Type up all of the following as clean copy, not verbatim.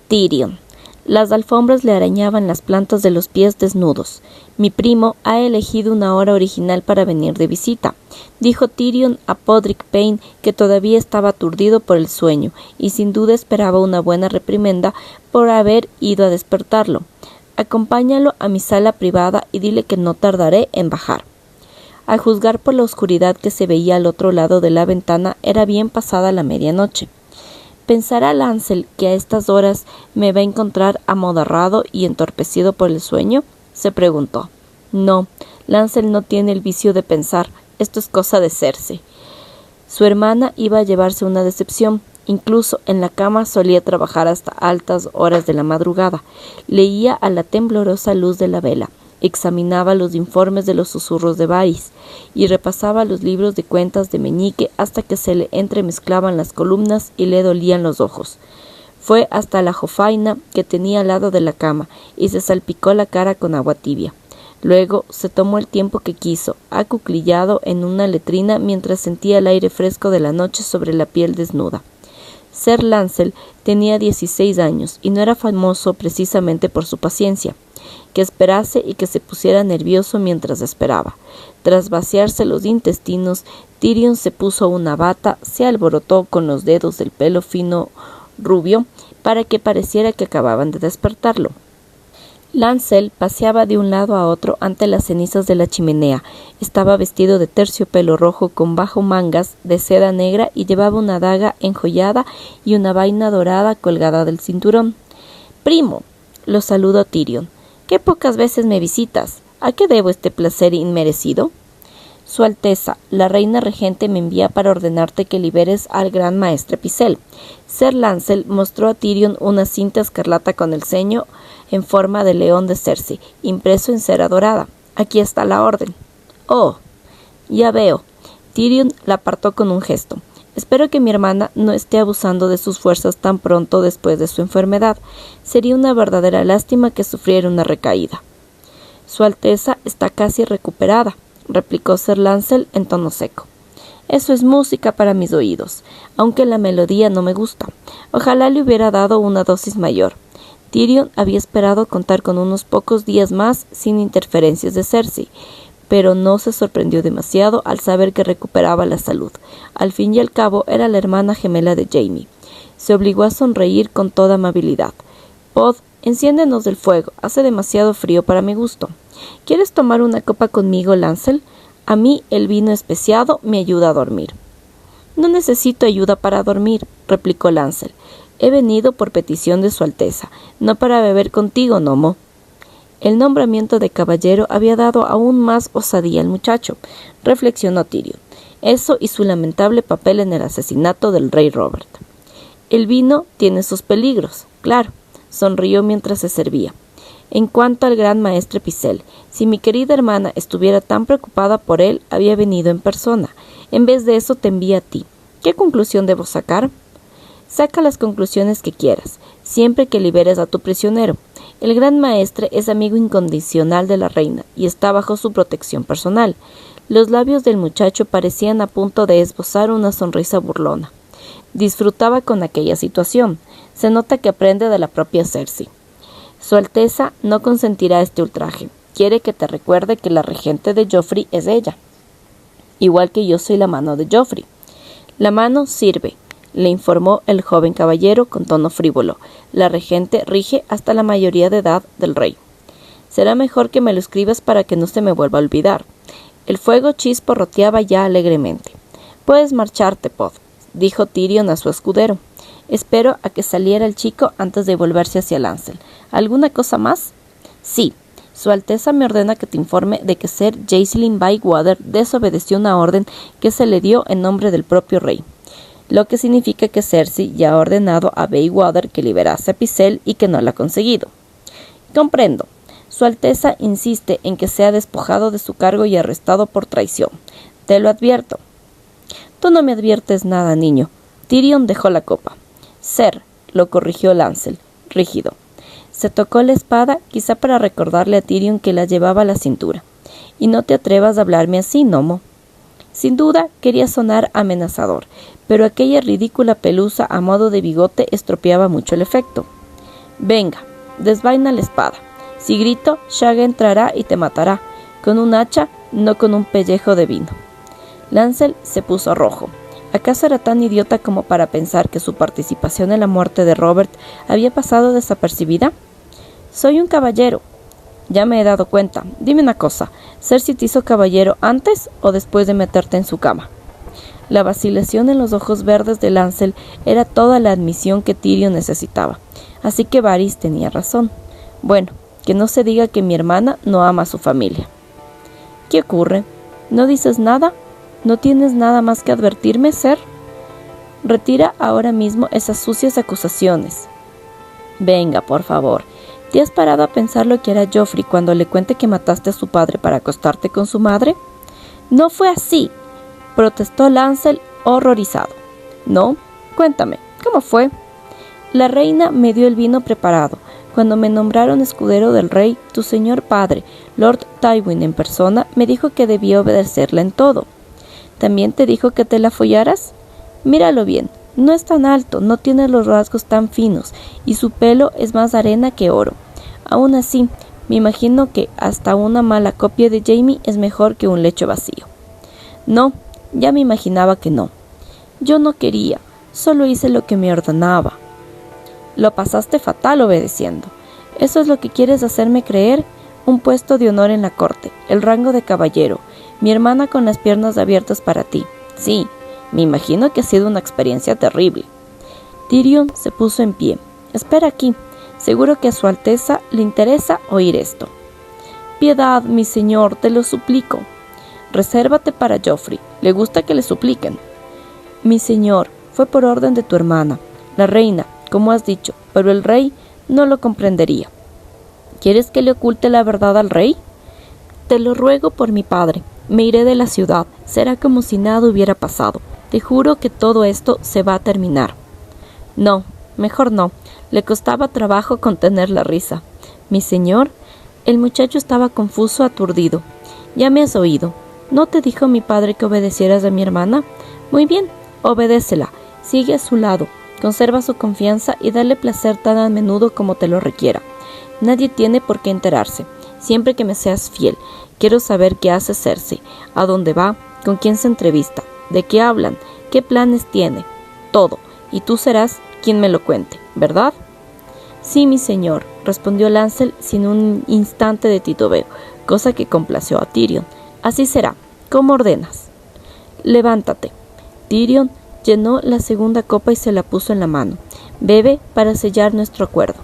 Tyrion. Las alfombras le arañaban las plantas de los pies desnudos. Mi primo ha elegido una hora original para venir de visita, dijo Tyrion a Podrick Payne, que todavía estaba aturdido por el sueño y sin duda esperaba una buena reprimenda por haber ido a despertarlo. Acompáñalo a mi sala privada y dile que no tardaré en bajar. A juzgar por la oscuridad que se veía al otro lado de la ventana, era bien pasada la medianoche. ¿Pensará Lancel que a estas horas me va a encontrar amodarrado y entorpecido por el sueño?, se preguntó. No, Lancel no tiene el vicio de pensar, esto es cosa de Cersei. Su hermana iba a llevarse una decepción. Incluso en la cama solía trabajar hasta altas horas de la madrugada. Leía a la temblorosa luz de la vela, examinaba los informes de los susurros de Varys y repasaba los libros de cuentas de Meñique hasta que se le entremezclaban las columnas y le dolían los ojos. Fue hasta la jofaina que tenía al lado de la cama y se salpicó la cara con agua tibia. Luego se tomó el tiempo que quiso, acuclillado en una letrina mientras sentía el aire fresco de la noche sobre la piel desnuda. Ser Lancel tenía 16 años y no era famoso precisamente por su paciencia. Que esperase y que se pusiera nervioso mientras esperaba. Tras vaciarse los intestinos, Tyrion se puso una bata, se alborotó con los dedos del pelo fino rubio para que pareciera que acababan de despertarlo. Lancel paseaba de un lado a otro ante las cenizas de la chimenea. Estaba vestido de terciopelo rojo con bajo mangas de seda negra y llevaba una daga enjollada y una vaina dorada colgada del cinturón. «Primo», lo saludó Tyrion. «Qué pocas veces me visitas. ¿A qué debo este placer inmerecido?» «Su Alteza, la reina regente me envía para ordenarte que liberes al gran maestre Pycelle». Ser Lancel mostró a Tyrion una cinta escarlata con el ceño en forma de león de Cersei, impreso en cera dorada. «Aquí está la orden». «Oh, ya veo». Tyrion la apartó con un gesto. «Espero que mi hermana no esté abusando de sus fuerzas tan pronto después de su enfermedad. Sería una verdadera lástima que sufriera una recaída». «Su Alteza está casi recuperada», replicó Ser Lancel en tono seco. «Eso es música para mis oídos, aunque la melodía no me gusta. Ojalá le hubiera dado una dosis mayor». Tyrion había esperado contar con unos pocos días más sin interferencias de Cersei, pero no se sorprendió demasiado al saber que recuperaba la salud. Al fin y al cabo era la hermana gemela de Jaime. Se obligó a sonreír con toda amabilidad. «Pod, enciéndenos el fuego, hace demasiado frío para mi gusto. ¿Quieres tomar una copa conmigo, Lancel? A mí el vino especiado me ayuda a dormir». «No necesito ayuda para dormir», replicó Lancel. «He venido por petición de Su Alteza, no para beber contigo, gnomo». El nombramiento de caballero había dado aún más osadía al muchacho, reflexionó Tyrion. Eso y su lamentable papel en el asesinato del rey Robert. «El vino tiene sus peligros, claro», sonrió mientras se servía. «En cuanto al gran maestre Pycelle, si mi querida hermana estuviera tan preocupada por él, había venido en persona. En vez de eso te envía a ti. ¿Qué conclusión debo sacar?» «Saca las conclusiones que quieras, siempre que liberes a tu prisionero. El gran maestre es amigo incondicional de la reina y está bajo su protección personal». Los labios del muchacho parecían a punto de esbozar una sonrisa burlona. Disfrutaba con aquella situación. Se nota que aprende de la propia Cersei. «Su Alteza no consentirá este ultraje. Quiere que te recuerde que la regente de Joffrey es ella, igual que yo soy la mano de Joffrey». «La mano sirve», le informó el joven caballero con tono frívolo. «La regente rige hasta la mayoría de edad del rey». «Será mejor que me lo escribas para que no se me vuelva a olvidar». El fuego chisporroteaba ya alegremente. «Puedes marcharte, Pod», dijo Tyrion a su escudero. «Espero a que saliera el chico antes de volverse hacia Lancel. ¿Alguna cosa más?» «Sí. Su Alteza me ordena que te informe de que Ser Jacelyn Bywater desobedeció una orden que se le dio en nombre del propio rey, lo que significa que Cersei ya ha ordenado a Bywater que liberase a Pycelle y que no lo ha conseguido». «Comprendo. Su Alteza insiste en que sea despojado de su cargo y arrestado por traición. Te lo advierto». «Tú no me adviertes nada, niño». Tyrion dejó la copa. «Ser», lo corrigió Lancel, rígido. Se tocó la espada, quizá para recordarle a Tyrion que la llevaba a la cintura. «Y no te atrevas a hablarme así, gnomo». Sin duda quería sonar amenazador, pero aquella ridícula pelusa a modo de bigote estropeaba mucho el efecto. Venga, desvaina la espada. Si grito, Shaggy entrará y te matará, con un hacha, no con un pellejo de vino. Lancel se puso rojo. ¿Acaso era tan idiota como para pensar que su participación en la muerte de Robert había pasado desapercibida? Soy un caballero. Ya me he dado cuenta. Dime una cosa, ¿Cersei te hizo caballero antes o después de meterte en su cama? La vacilación en los ojos verdes de Lancel era toda la admisión que Tyrion necesitaba. Así que Varys tenía razón. Bueno, que no se diga que mi hermana no ama a su familia. ¿Qué ocurre? ¿No dices nada? ¿No tienes nada más que advertirme, Ser? Retira ahora mismo esas sucias acusaciones. Venga, por favor. ¿Te has parado a pensar lo que hará Joffrey cuando le cuente que mataste a su padre para acostarte con su madre? No fue así, protestó Lancel horrorizado. ¿No? Cuéntame, ¿cómo fue? La reina me dio el vino preparado. Cuando me nombraron escudero del rey, tu señor padre, Lord Tywin en persona, me dijo que debía obedecerla en todo. ¿También te dijo que te la follaras? Míralo bien, no es tan alto, no tiene los rasgos tan finos, y su pelo es más arena que oro. Aún así, me imagino que hasta una mala copia de Jaime es mejor que un lecho vacío. No, ya me imaginaba que no. Yo no quería, solo hice lo que me ordenaba. Lo pasaste fatal obedeciendo. ¿Eso es lo que quieres hacerme creer? Un puesto de honor en la corte, el rango de caballero, mi hermana con las piernas abiertas para ti. Sí, me imagino que ha sido una experiencia terrible. Tyrion se puso en pie. Espera aquí, seguro que a su Alteza le interesa oír esto. Piedad, mi señor, te lo suplico. Resérvate para Joffrey, le gusta que le supliquen. Mi señor, fue por orden de tu hermana, la reina, como has dicho, pero el rey no lo comprendería. ¿Quieres que le oculte la verdad al rey? Te lo ruego por mi padre. Me iré de la ciudad. Será como si nada hubiera pasado. Te juro que todo esto se va a terminar. No, mejor no. Le costaba trabajo contener la risa. Mi señor, el muchacho estaba confuso, aturdido. Ya me has oído. ¿No te dijo mi padre que obedecieras a mi hermana? Muy bien, obedécela. Sigue a su lado. Conserva su confianza y dale placer tan a menudo como te lo requiera. Nadie tiene por qué enterarse. Siempre que me seas fiel. Quiero saber qué hace Cersei, a dónde va, con quién se entrevista, de qué hablan, qué planes tiene. Todo. Y tú serás quien me lo cuente, ¿verdad? Sí, mi señor, respondió Lancel sin un instante de titubeo, cosa que complació a Tyrion. Así será. ¿Cómo ordenas? Levántate. Tyrion llenó la segunda copa y se la puso en la mano. Bebe para sellar nuestro acuerdo.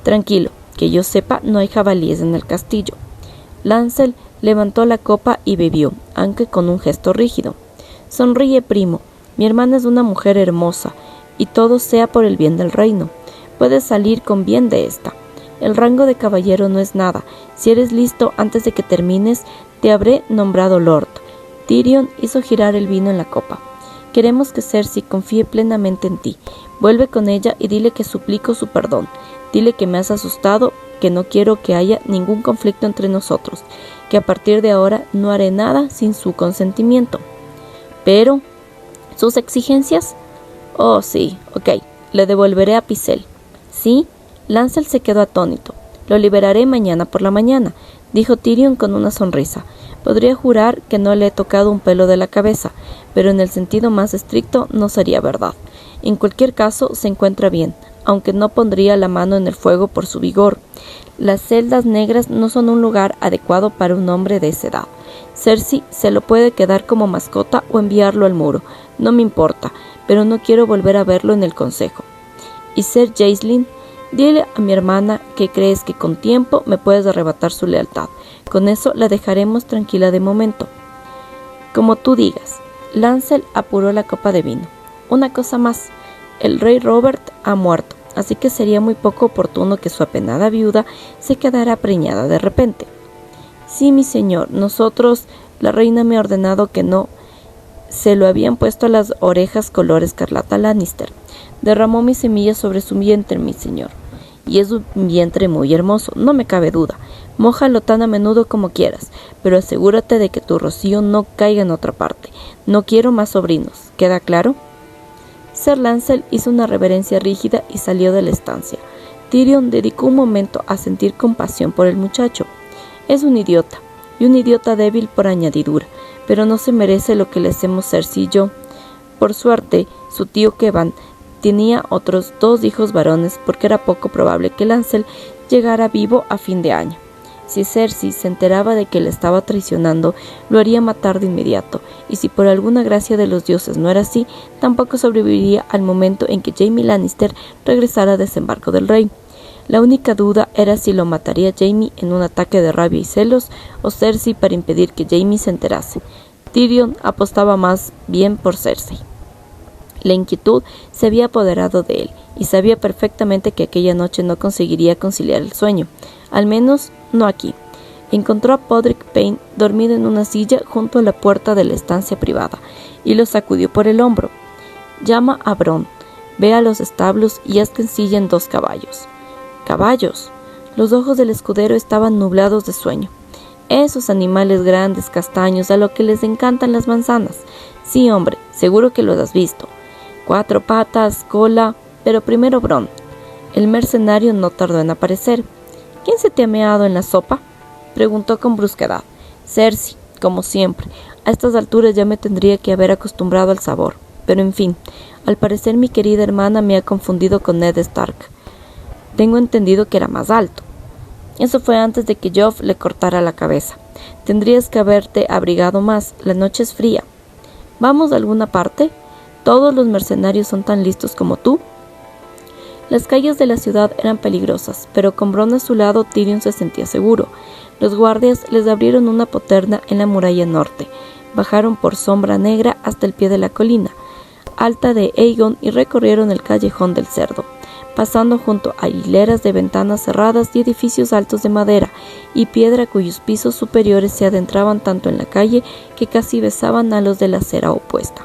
Tranquilo, que yo sepa, no hay jabalíes en el castillo. Lancel levantó la copa y bebió, aunque con un gesto rígido. Sonríe, primo. Mi hermana es una mujer hermosa, y todo sea por el bien del reino. Puedes salir con bien de esta. El rango de caballero no es nada. Si eres listo antes de que termines, te habré nombrado lord. Tyrion hizo girar el vino en la copa. Queremos que Cersei confíe plenamente en ti. Vuelve con ella y dile que suplico su perdón. Dile que me has asustado, que no quiero que haya ningún conflicto entre nosotros, que a partir de ahora no haré nada sin su consentimiento. Pero, ¿sus exigencias? Oh, sí, ok, le devolveré a Pycelle. ¿Sí? Lancel se quedó atónito. Lo liberaré mañana por la mañana, dijo Tyrion con una sonrisa. Podría jurar que no le he tocado un pelo de la cabeza, pero en el sentido más estricto no sería verdad. En cualquier caso, se encuentra bien, aunque no pondría la mano en el fuego por su vigor. Las celdas negras no son un lugar adecuado para un hombre de esa edad. Cersei se lo puede quedar como mascota o enviarlo al muro. No me importa, pero no quiero volver a verlo en el consejo. Y Ser Jacelyn, dile a mi hermana que crees que con tiempo me puedes arrebatar su lealtad. Con eso la dejaremos tranquila de momento. Como tú digas. Lancel apuró la copa de vino. Una cosa más. El rey Robert ha muerto, así que sería muy poco oportuno que su apenada viuda se quedara preñada de repente. Sí, mi señor, nosotros, la reina me ha ordenado que no. Se lo habían puesto a las orejas color escarlata Lannister. Derramó mis semillas sobre su vientre, mi señor. Y es un vientre muy hermoso, no me cabe duda. Mójalo tan a menudo como quieras, pero asegúrate de que tu rocío no caiga en otra parte. No quiero más sobrinos, ¿queda claro? Ser Lancel hizo una reverencia rígida y salió de la estancia. Tyrion dedicó un momento a sentir compasión por el muchacho. Es un idiota, y un idiota débil por añadidura, pero no se merece lo que le hacemos Cersei y yo. Por suerte, su tío Kevan tenía otros 2 hijos varones porque era poco probable que Lancel llegara vivo a fin de año. Si Cersei se enteraba de que le estaba traicionando, lo haría matar de inmediato, y si por alguna gracia de los dioses no era así, tampoco sobreviviría al momento en que Jaime Lannister regresara a desembarco del rey. La única duda era si lo mataría Jaime en un ataque de rabia y celos, o Cersei para impedir que Jaime se enterase. Tyrion apostaba más bien por Cersei. La inquietud se había apoderado de él, y sabía perfectamente que aquella noche no conseguiría conciliar el sueño, al menos no aquí. Encontró a Podrick Payne dormido en una silla junto a la puerta de la estancia privada, y lo sacudió por el hombro. Llama a Bronn, ve a los establos y haz que ensillen 2 caballos. ¡Caballos! Los ojos del escudero estaban nublados de sueño. Esos animales grandes, castaños, a lo que les encantan las manzanas. Sí, hombre, seguro que los has visto. 4 patas, cola, pero primero Bronn. El mercenario no tardó en aparecer. ¿Quién se te ha meado en la sopa?, preguntó con brusquedad. Cersei, como siempre. A estas alturas ya me tendría que haber acostumbrado al sabor. Pero en fin, al parecer mi querida hermana me ha confundido con Ned Stark. Tengo entendido que era más alto. Eso fue antes de que Joff le cortara la cabeza. Tendrías que haberte abrigado más, la noche es fría. ¿Vamos a alguna parte? ¿Todos los mercenarios son tan listos como tú? Las calles de la ciudad eran peligrosas, pero con Bronn a su lado Tyrion se sentía seguro. Los guardias les abrieron una poterna en la muralla norte, bajaron por Sombra Negra hasta el pie de la colina alta de Aegon y recorrieron el callejón del Cerdo, pasando junto a hileras de ventanas cerradas y edificios altos de madera y piedra cuyos pisos superiores se adentraban tanto en la calle que casi besaban a los de la acera opuesta.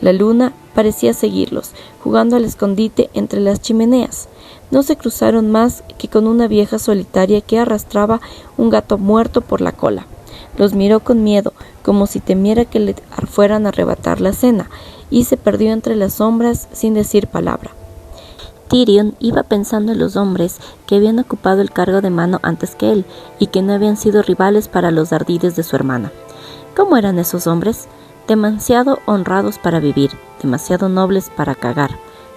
La luna parecía seguirlos, jugando al escondite entre las chimeneas. No se cruzaron más que con una vieja solitaria que arrastraba un gato muerto por la cola. Los miró con miedo, como si temiera que le fueran a arrebatar la cena, y se perdió entre las sombras sin decir palabra. Tyrion iba pensando en los hombres que habían ocupado el cargo de mano antes que él, y que no habían sido rivales para los ardides de su hermana. ¿Cómo eran esos hombres? Demasiado honrados para vivir, demasiado nobles para cagar.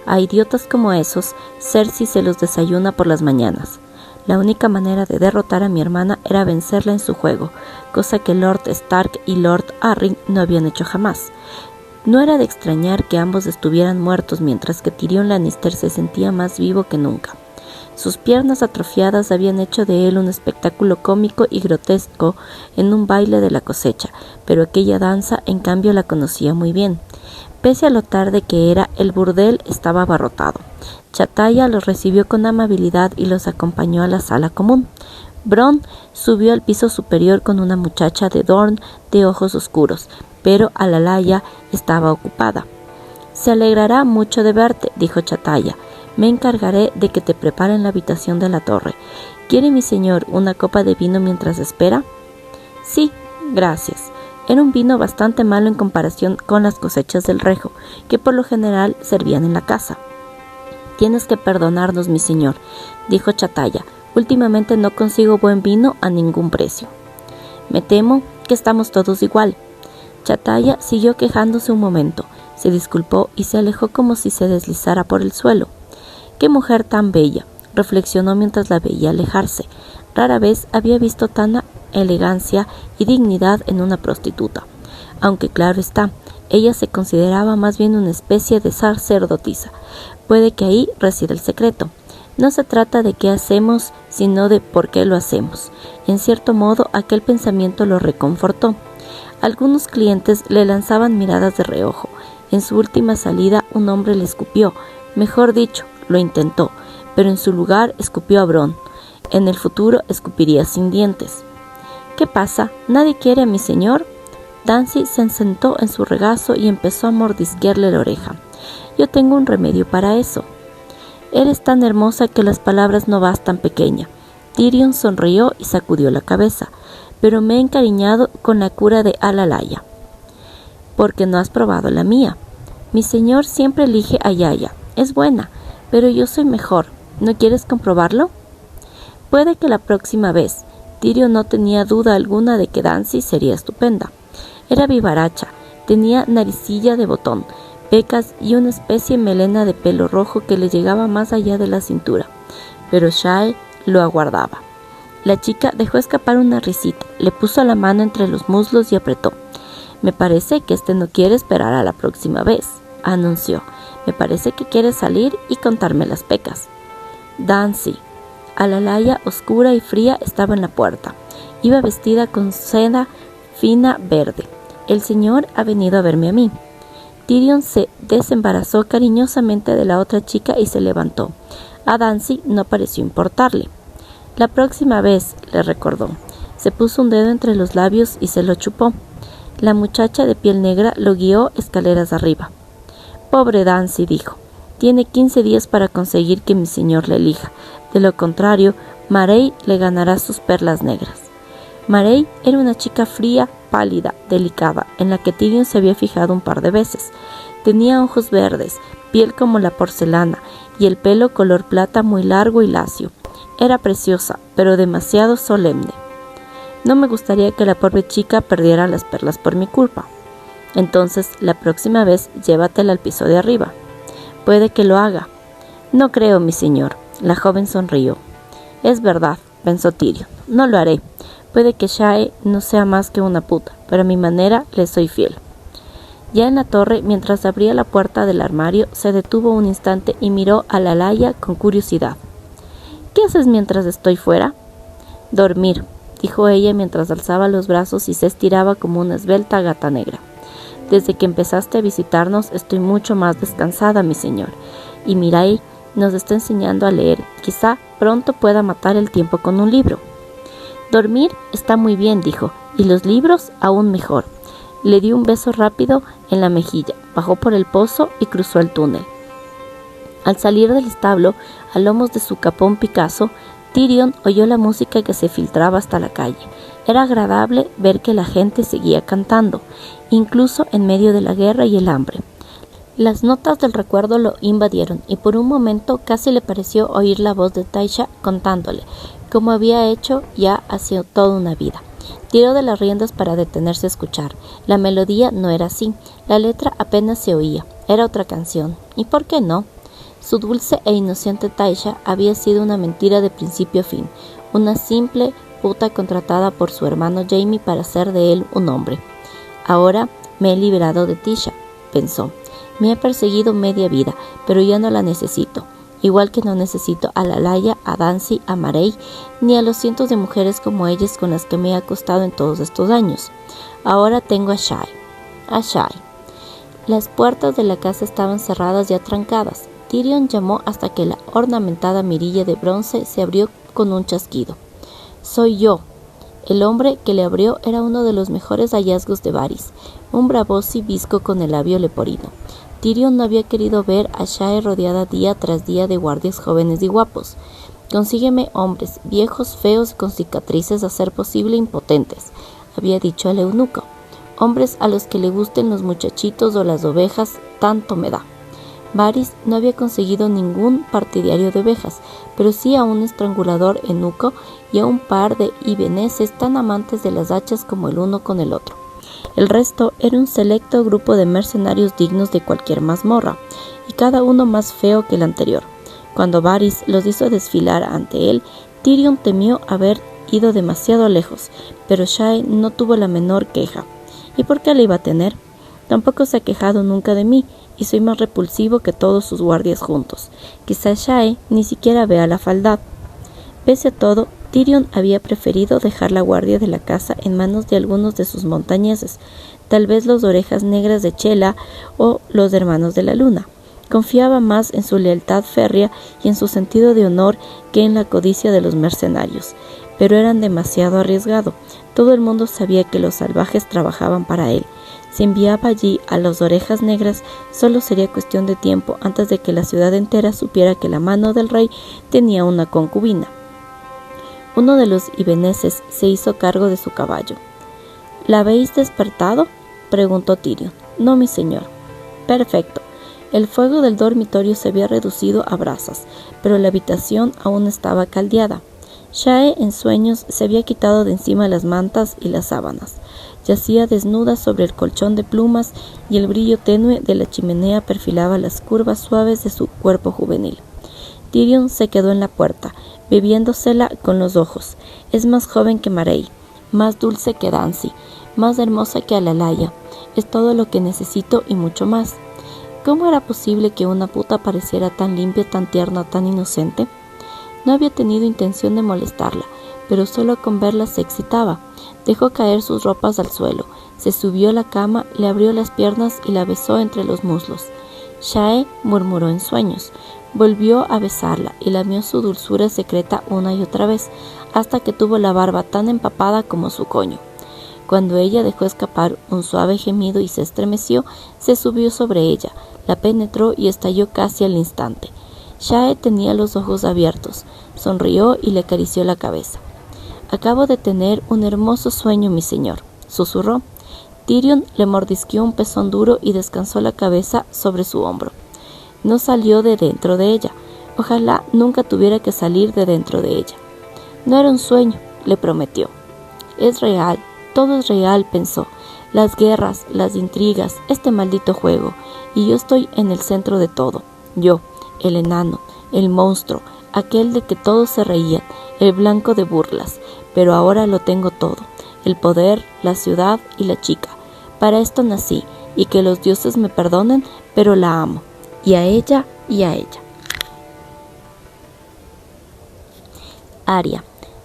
A idiotas como esos, Cersei se los desayuna por las mañanas. La única manera de derrotar a mi hermana era vencerla en su juego, cosa que Lord Stark y Lord Arryn no habían hecho jamás. No era de extrañar que ambos estuvieran muertos mientras que Tyrion Lannister se sentía más vivo que nunca. Sus piernas atrofiadas habían hecho de él un espectáculo cómico y grotesco en un baile de la cosecha, pero aquella danza en cambio la conocía muy bien. Pese a lo tarde que era, el burdel estaba abarrotado. Chataya los recibió con amabilidad y los acompañó a la sala común. Bronn subió al piso superior con una muchacha de Dorne de ojos oscuros, pero Alalaya estaba ocupada. «Se alegrará mucho de verte», dijo Chataya. «Me encargaré de que te preparen la habitación de la torre. ¿Quiere mi señor una copa de vino mientras espera?» «Sí, gracias». Era un vino bastante malo en comparación con las cosechas del Rejo, que por lo general servían en la casa. «Tienes que perdonarnos, mi señor», dijo Chataya. «Últimamente no consigo buen vino a ningún precio». «Me temo que estamos todos igual». Chataya siguió quejándose un momento, se disculpó y se alejó como si se deslizara por el suelo. «Qué mujer tan bella», reflexionó mientras la veía alejarse. Rara vez había visto tan elegancia y dignidad en una prostituta. Aunque claro está, ella se consideraba más bien una especie de sacerdotisa. Puede que ahí resida el secreto. No se trata de qué hacemos, sino de por qué lo hacemos. En cierto modo, aquel pensamiento lo reconfortó. Algunos clientes le lanzaban miradas de reojo. En su última salida, un hombre le escupió. Mejor dicho, lo intentó, pero en su lugar escupió a Bronn. En el futuro escupiría sin dientes. «¿Qué pasa? ¿Nadie quiere a mi señor?» Dancy se sentó en su regazo y empezó a mordisquearle la oreja. «Yo tengo un remedio para eso». «Eres tan hermosa que las palabras no bastan, pequeña». Tyrion sonrió y sacudió la cabeza. «Pero me he encariñado con la cura de Alalaya». «Porque no has probado la mía». «Mi señor siempre elige a Yaya. Es buena, pero yo soy mejor». ¿No quieres comprobarlo? Puede que la próxima vez. Tyrion no tenía duda alguna de que Dancy sería estupenda. Era vivaracha, tenía naricilla de botón, pecas y una especie de melena de pelo rojo que le llegaba más allá de la cintura. Pero Shae lo aguardaba. La chica dejó escapar una risita, le puso la mano entre los muslos y apretó. «Me parece que no quiere esperar a la próxima vez», anunció. «Me parece que quiere salir y contarme las pecas». Dancy, Alalaya oscura y fría, estaba en la puerta. Iba vestida con seda fina verde. «El señor ha venido a verme a mí». Tyrion se desembarazó cariñosamente de la otra chica y se levantó. A Dancy no pareció importarle. «La próxima vez», le recordó. Se puso un dedo entre los labios y se lo chupó. La muchacha de piel negra lo guió escaleras arriba. «Pobre Dancy», dijo. «Tiene 15 días para conseguir que mi señor le elija. De lo contrario, Marae le ganará sus perlas negras». Marae era una chica fría, pálida, delicada, en la que Tyrion se había fijado un par de veces. Tenía ojos verdes, piel como la porcelana y el pelo color plata muy largo y lacio. Era preciosa, pero demasiado solemne. «No me gustaría que la pobre chica perdiera las perlas por mi culpa». «Entonces, la próxima vez, llévatela al piso de arriba». «Puede que lo haga». «No creo, mi señor». La joven sonrió. «Es verdad», pensó Tyrion. «No lo haré. Puede que Shae no sea más que una puta, pero a mi manera le soy fiel». Ya en la torre, mientras abría la puerta del armario, se detuvo un instante y miró a Alalaya con curiosidad. «¿Qué haces mientras estoy fuera?» «Dormir», dijo ella mientras alzaba los brazos y se estiraba como una esbelta gata negra. «Desde que empezaste a visitarnos estoy mucho más descansada, mi señor. Y Mirae nos está enseñando a leer. Quizá pronto pueda matar el tiempo con un libro». «Dormir está muy bien», dijo, «y los libros aún mejor». Le dio un beso rápido en la mejilla, bajó por el pozo y cruzó el túnel. Al salir del establo, a lomos de su capón Picasso, Tyrion oyó la música que se filtraba hasta la calle. Era agradable ver que la gente seguía cantando, incluso en medio de la guerra y el hambre. Las notas del recuerdo lo invadieron y por un momento casi le pareció oír la voz de Tysha contándole, como había hecho ya hace toda una vida. Tiró de las riendas para detenerse a escuchar. La melodía no era así, la letra apenas se oía, era otra canción. ¿Y por qué no? Su dulce e inocente Tysha había sido una mentira de principio a fin, una simple puta contratada por su hermano Jaime para hacer de él un hombre. «Ahora me he liberado de Tysha», pensó. «Me ha perseguido media vida, pero ya no la necesito, igual que no necesito a Alalaya, a Dancy, a Marae, ni a los cientos de mujeres como ellas con las que me he acostado en todos estos años. Ahora tengo a Shae». A Shae. Las puertas de la casa estaban cerradas y atrancadas. Tyrion llamó hasta que la ornamentada mirilla de bronce se abrió con un chasquido. «Soy yo». El hombre que le abrió era uno de los mejores hallazgos de Varys, un bravosi visco con el labio leporino. Tyrion no había querido ver a Shae rodeada día tras día de guardias jóvenes y guapos. «Consígueme hombres, viejos, feos y con cicatrices a ser posible impotentes», había dicho el eunuco. «Hombres a los que le gusten los muchachitos o las ovejas, tanto me da». Varys no había conseguido ningún partidario de ovejas, pero sí a un estrangulador eunuco y a un par de ibeneses tan amantes de las hachas como el uno con el otro. El resto era un selecto grupo de mercenarios dignos de cualquier mazmorra, y cada uno más feo que el anterior. Cuando Varys los hizo desfilar ante él, Tyrion temió haber ido demasiado lejos, pero Shae no tuvo la menor queja. ¿Y por qué la iba a tener? Tampoco se ha quejado nunca de mí, y soy más repulsivo que todos sus guardias juntos. Quizá Shae ni siquiera vea la faldad. Pese a todo, Tyrion había preferido dejar la guardia de la casa en manos de algunos de sus montañeses, tal vez los Orejas Negras de Chela o los Hermanos de la Luna. Confiaba más en su lealtad férrea y en su sentido de honor que en la codicia de los mercenarios, pero eran demasiado arriesgado. Todo el mundo sabía que los salvajes trabajaban para él. Si enviaba allí a los Orejas Negras, solo sería cuestión de tiempo antes de que la ciudad entera supiera que la mano del rey tenía una concubina. Uno de los ibeneses se hizo cargo de su caballo. «¿La habéis despertado?», preguntó Tyrion. «No, mi señor». «Perfecto. El fuego del dormitorio se había reducido a brasas, pero la habitación aún estaba caldeada. Shae, en sueños, se había quitado de encima las mantas y las sábanas. Yacía desnuda sobre el colchón de plumas y el brillo tenue de la chimenea perfilaba las curvas suaves de su cuerpo juvenil. Tyrion se quedó en la puerta, bebiéndosela con los ojos. Es más joven que Marey, más dulce que Dancy, más hermosa que Alalaya. Es todo lo que necesito y mucho más. ¿Cómo era posible que una puta pareciera tan limpia, tan tierna, tan inocente? No había tenido intención de molestarla, pero solo con verla se excitaba. Dejó caer sus ropas al suelo, se subió a la cama, le abrió las piernas y la besó entre los muslos. Shae murmuró en sueños. Volvió a besarla y lamió su dulzura secreta una y otra vez, hasta que tuvo la barba tan empapada como su coño. Cuando ella dejó escapar un suave gemido y se estremeció, se subió sobre ella, la penetró y estalló casi al instante. Shae tenía los ojos abiertos, sonrió y le acarició la cabeza. «Acabo de tener un hermoso sueño, mi señor», susurró. Tyrion le mordisqueó un pezón duro y descansó la cabeza sobre su hombro. No salió de dentro de ella. Ojalá nunca tuviera que salir de dentro de ella. No era un sueño, le prometió. Es real, todo es real, pensó. Las guerras, las intrigas, este maldito juego. Y yo estoy en el centro de todo. Yo, el enano, el monstruo, aquel de que todos se reían, el blanco de burlas. Pero ahora lo tengo todo. El poder, la ciudad y la chica. Para esto nací, y que los dioses me perdonen, pero la amo. Y a ella y a ella. Arya.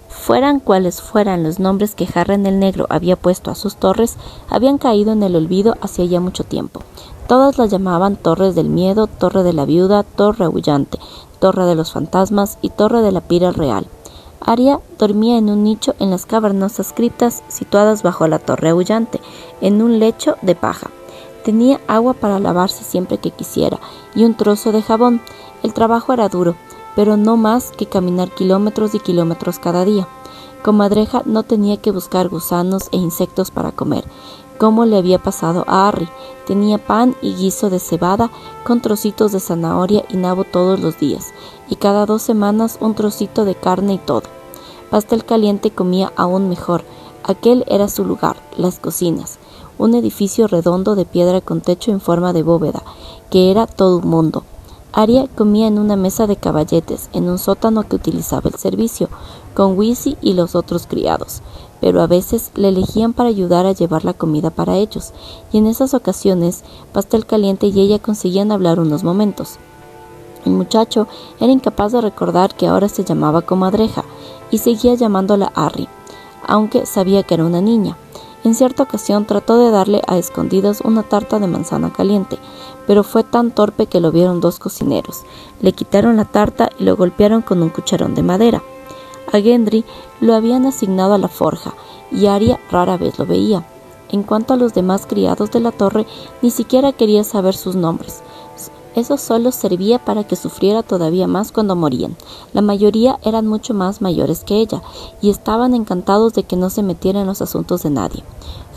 Fueran cuales fueran los nombres que Harren el Negro había puesto a sus torres, habían caído en el olvido hacía ya mucho tiempo. Todas las llamaban Torres del Miedo, Torre de la Viuda, Torre Aullante, Torre de los Fantasmas y Torre de la Pira Real. Arya dormía en un nicho en las cavernosas criptas situadas bajo la Torre Aullante, en un lecho de paja. Tenía agua para lavarse siempre que quisiera y un trozo de jabón. El trabajo era duro, pero no más que caminar kilómetros y kilómetros cada día. Comadreja no tenía que buscar gusanos e insectos para comer, como le había pasado a Arry. Tenía pan y guiso de cebada con trocitos de zanahoria y nabo todos los días, y cada 2 semanas un trocito de carne y todo. Pastel caliente comía aún mejor. Aquel era su lugar, las cocinas. Un edificio redondo de piedra con techo en forma de bóveda, que era todo un mundo. Arya comía en una mesa de caballetes, en un sótano que utilizaba el servicio, con Wisi y los otros criados, pero a veces le elegían para ayudar a llevar la comida para ellos, y en esas ocasiones Pastel Caliente y ella conseguían hablar unos momentos. El muchacho era incapaz de recordar que ahora se llamaba Comadreja, y seguía llamándola Arry, aunque sabía que era una niña. En cierta ocasión trató de darle a escondidas una tarta de manzana caliente, pero fue tan torpe que lo vieron 2 cocineros. Le quitaron la tarta y lo golpearon con un cucharón de madera. A Gendry lo habían asignado a la forja, y Arya rara vez lo veía. En cuanto a los demás criados de la torre, ni siquiera quería saber sus nombres. Eso solo servía para que sufriera todavía más cuando morían. La mayoría eran mucho más mayores que ella, y estaban encantados de que no se metiera en los asuntos de nadie.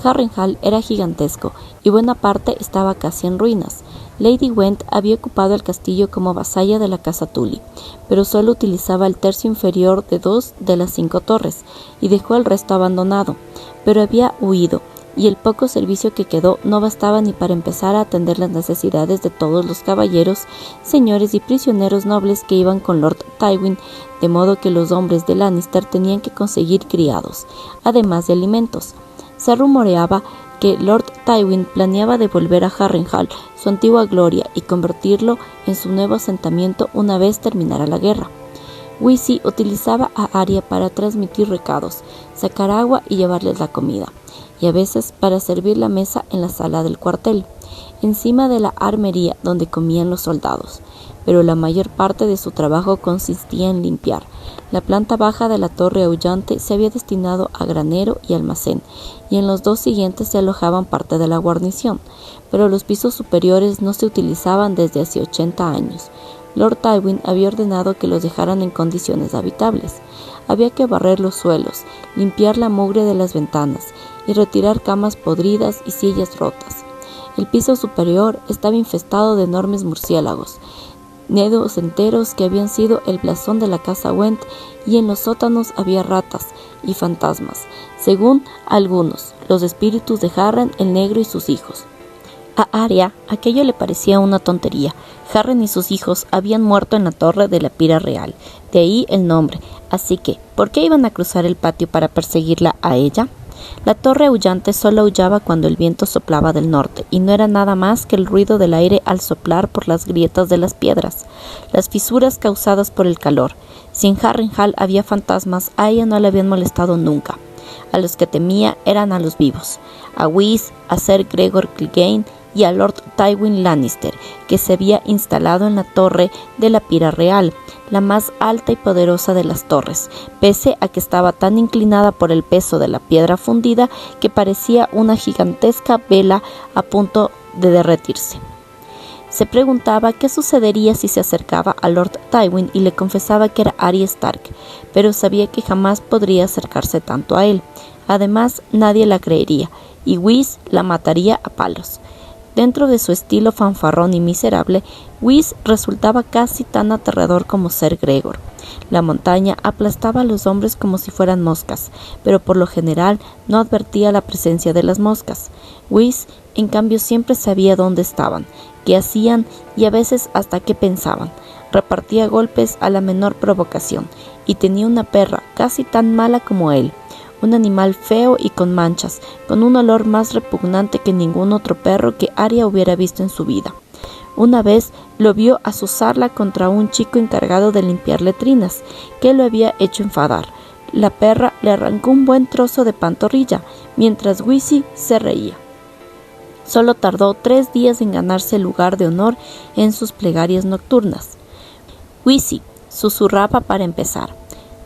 Harrenhal era gigantesco, y buena parte estaba casi en ruinas. Lady Went había ocupado el castillo como vasalla de la casa Tully, pero solo utilizaba el tercio inferior de 2 de las 5 torres, y dejó el resto abandonado. Pero había huido, y el poco servicio que quedó no bastaba ni para empezar a atender las necesidades de todos los caballeros, señores y prisioneros nobles que iban con Lord Tywin, de modo que los hombres de Lannister tenían que conseguir criados, además de alimentos. Se rumoreaba que Lord Tywin planeaba devolver a Harrenhal su antigua gloria y convertirlo en su nuevo asentamiento una vez terminara la guerra. Wisi utilizaba a Arya para transmitir recados, sacar agua y llevarles la comida, y a veces para servir la mesa en la sala del cuartel, encima de la armería donde comían los soldados, pero la mayor parte de su trabajo consistía en limpiar. La planta baja de la Torre Aullante se había destinado a granero y almacén, y en los 2 siguientes se alojaban parte de la guarnición, pero los pisos superiores no se utilizaban desde hace 80 años. Lord Tywin había ordenado que los dejaran en condiciones habitables. Había que barrer los suelos, limpiar la mugre de las ventanas y retirar camas podridas y sillas rotas. El piso superior estaba infestado de enormes murciélagos, nidos enteros que habían sido el blasón de la casa Went, y en los sótanos había ratas y fantasmas, según algunos, los espíritus de Harren el Negro y sus hijos. A Arya aquello le parecía una tontería. Harren y sus hijos habían muerto en la torre de la pira real, de ahí el nombre, así que, ¿por qué iban a cruzar el patio para perseguirla a ella? La torre aullante solo aullaba cuando el viento soplaba del norte, y no era nada más que el ruido del aire al soplar por las grietas de las piedras, las fisuras causadas por el calor. Si en Harrenhal había fantasmas, a ella no le habían molestado nunca. A los que temía eran a los vivos, a Whis, a Ser Gregor Clegane y a Lord Tywin Lannister, que se había instalado en la torre de la pira real, la más alta y poderosa de las torres, pese a que estaba tan inclinada por el peso de la piedra fundida que parecía una gigantesca vela a punto de derretirse. Se preguntaba qué sucedería si se acercaba a Lord Tywin y le confesaba que era Arya Stark, pero sabía que jamás podría acercarse tanto a él. Además, nadie la creería, y Whis la mataría a palos. Dentro de su estilo fanfarrón y miserable, Whis resultaba casi tan aterrador como Ser Gregor. La montaña aplastaba a los hombres como si fueran moscas, pero por lo general no advertía la presencia de las moscas. Whis, en cambio, siempre sabía dónde estaban, qué hacían y a veces hasta qué pensaban. Repartía golpes a la menor provocación, y tenía una perra casi tan mala como él. Un animal feo y con manchas, con un olor más repugnante que ningún otro perro que Arya hubiera visto en su vida. Una vez lo vio azuzarla contra un chico encargado de limpiar letrinas, que lo había hecho enfadar. La perra le arrancó un buen trozo de pantorrilla, mientras Wissi se reía. Solo tardó 3 días en ganarse el lugar de honor en sus plegarias nocturnas. Wissi susurraba para empezar: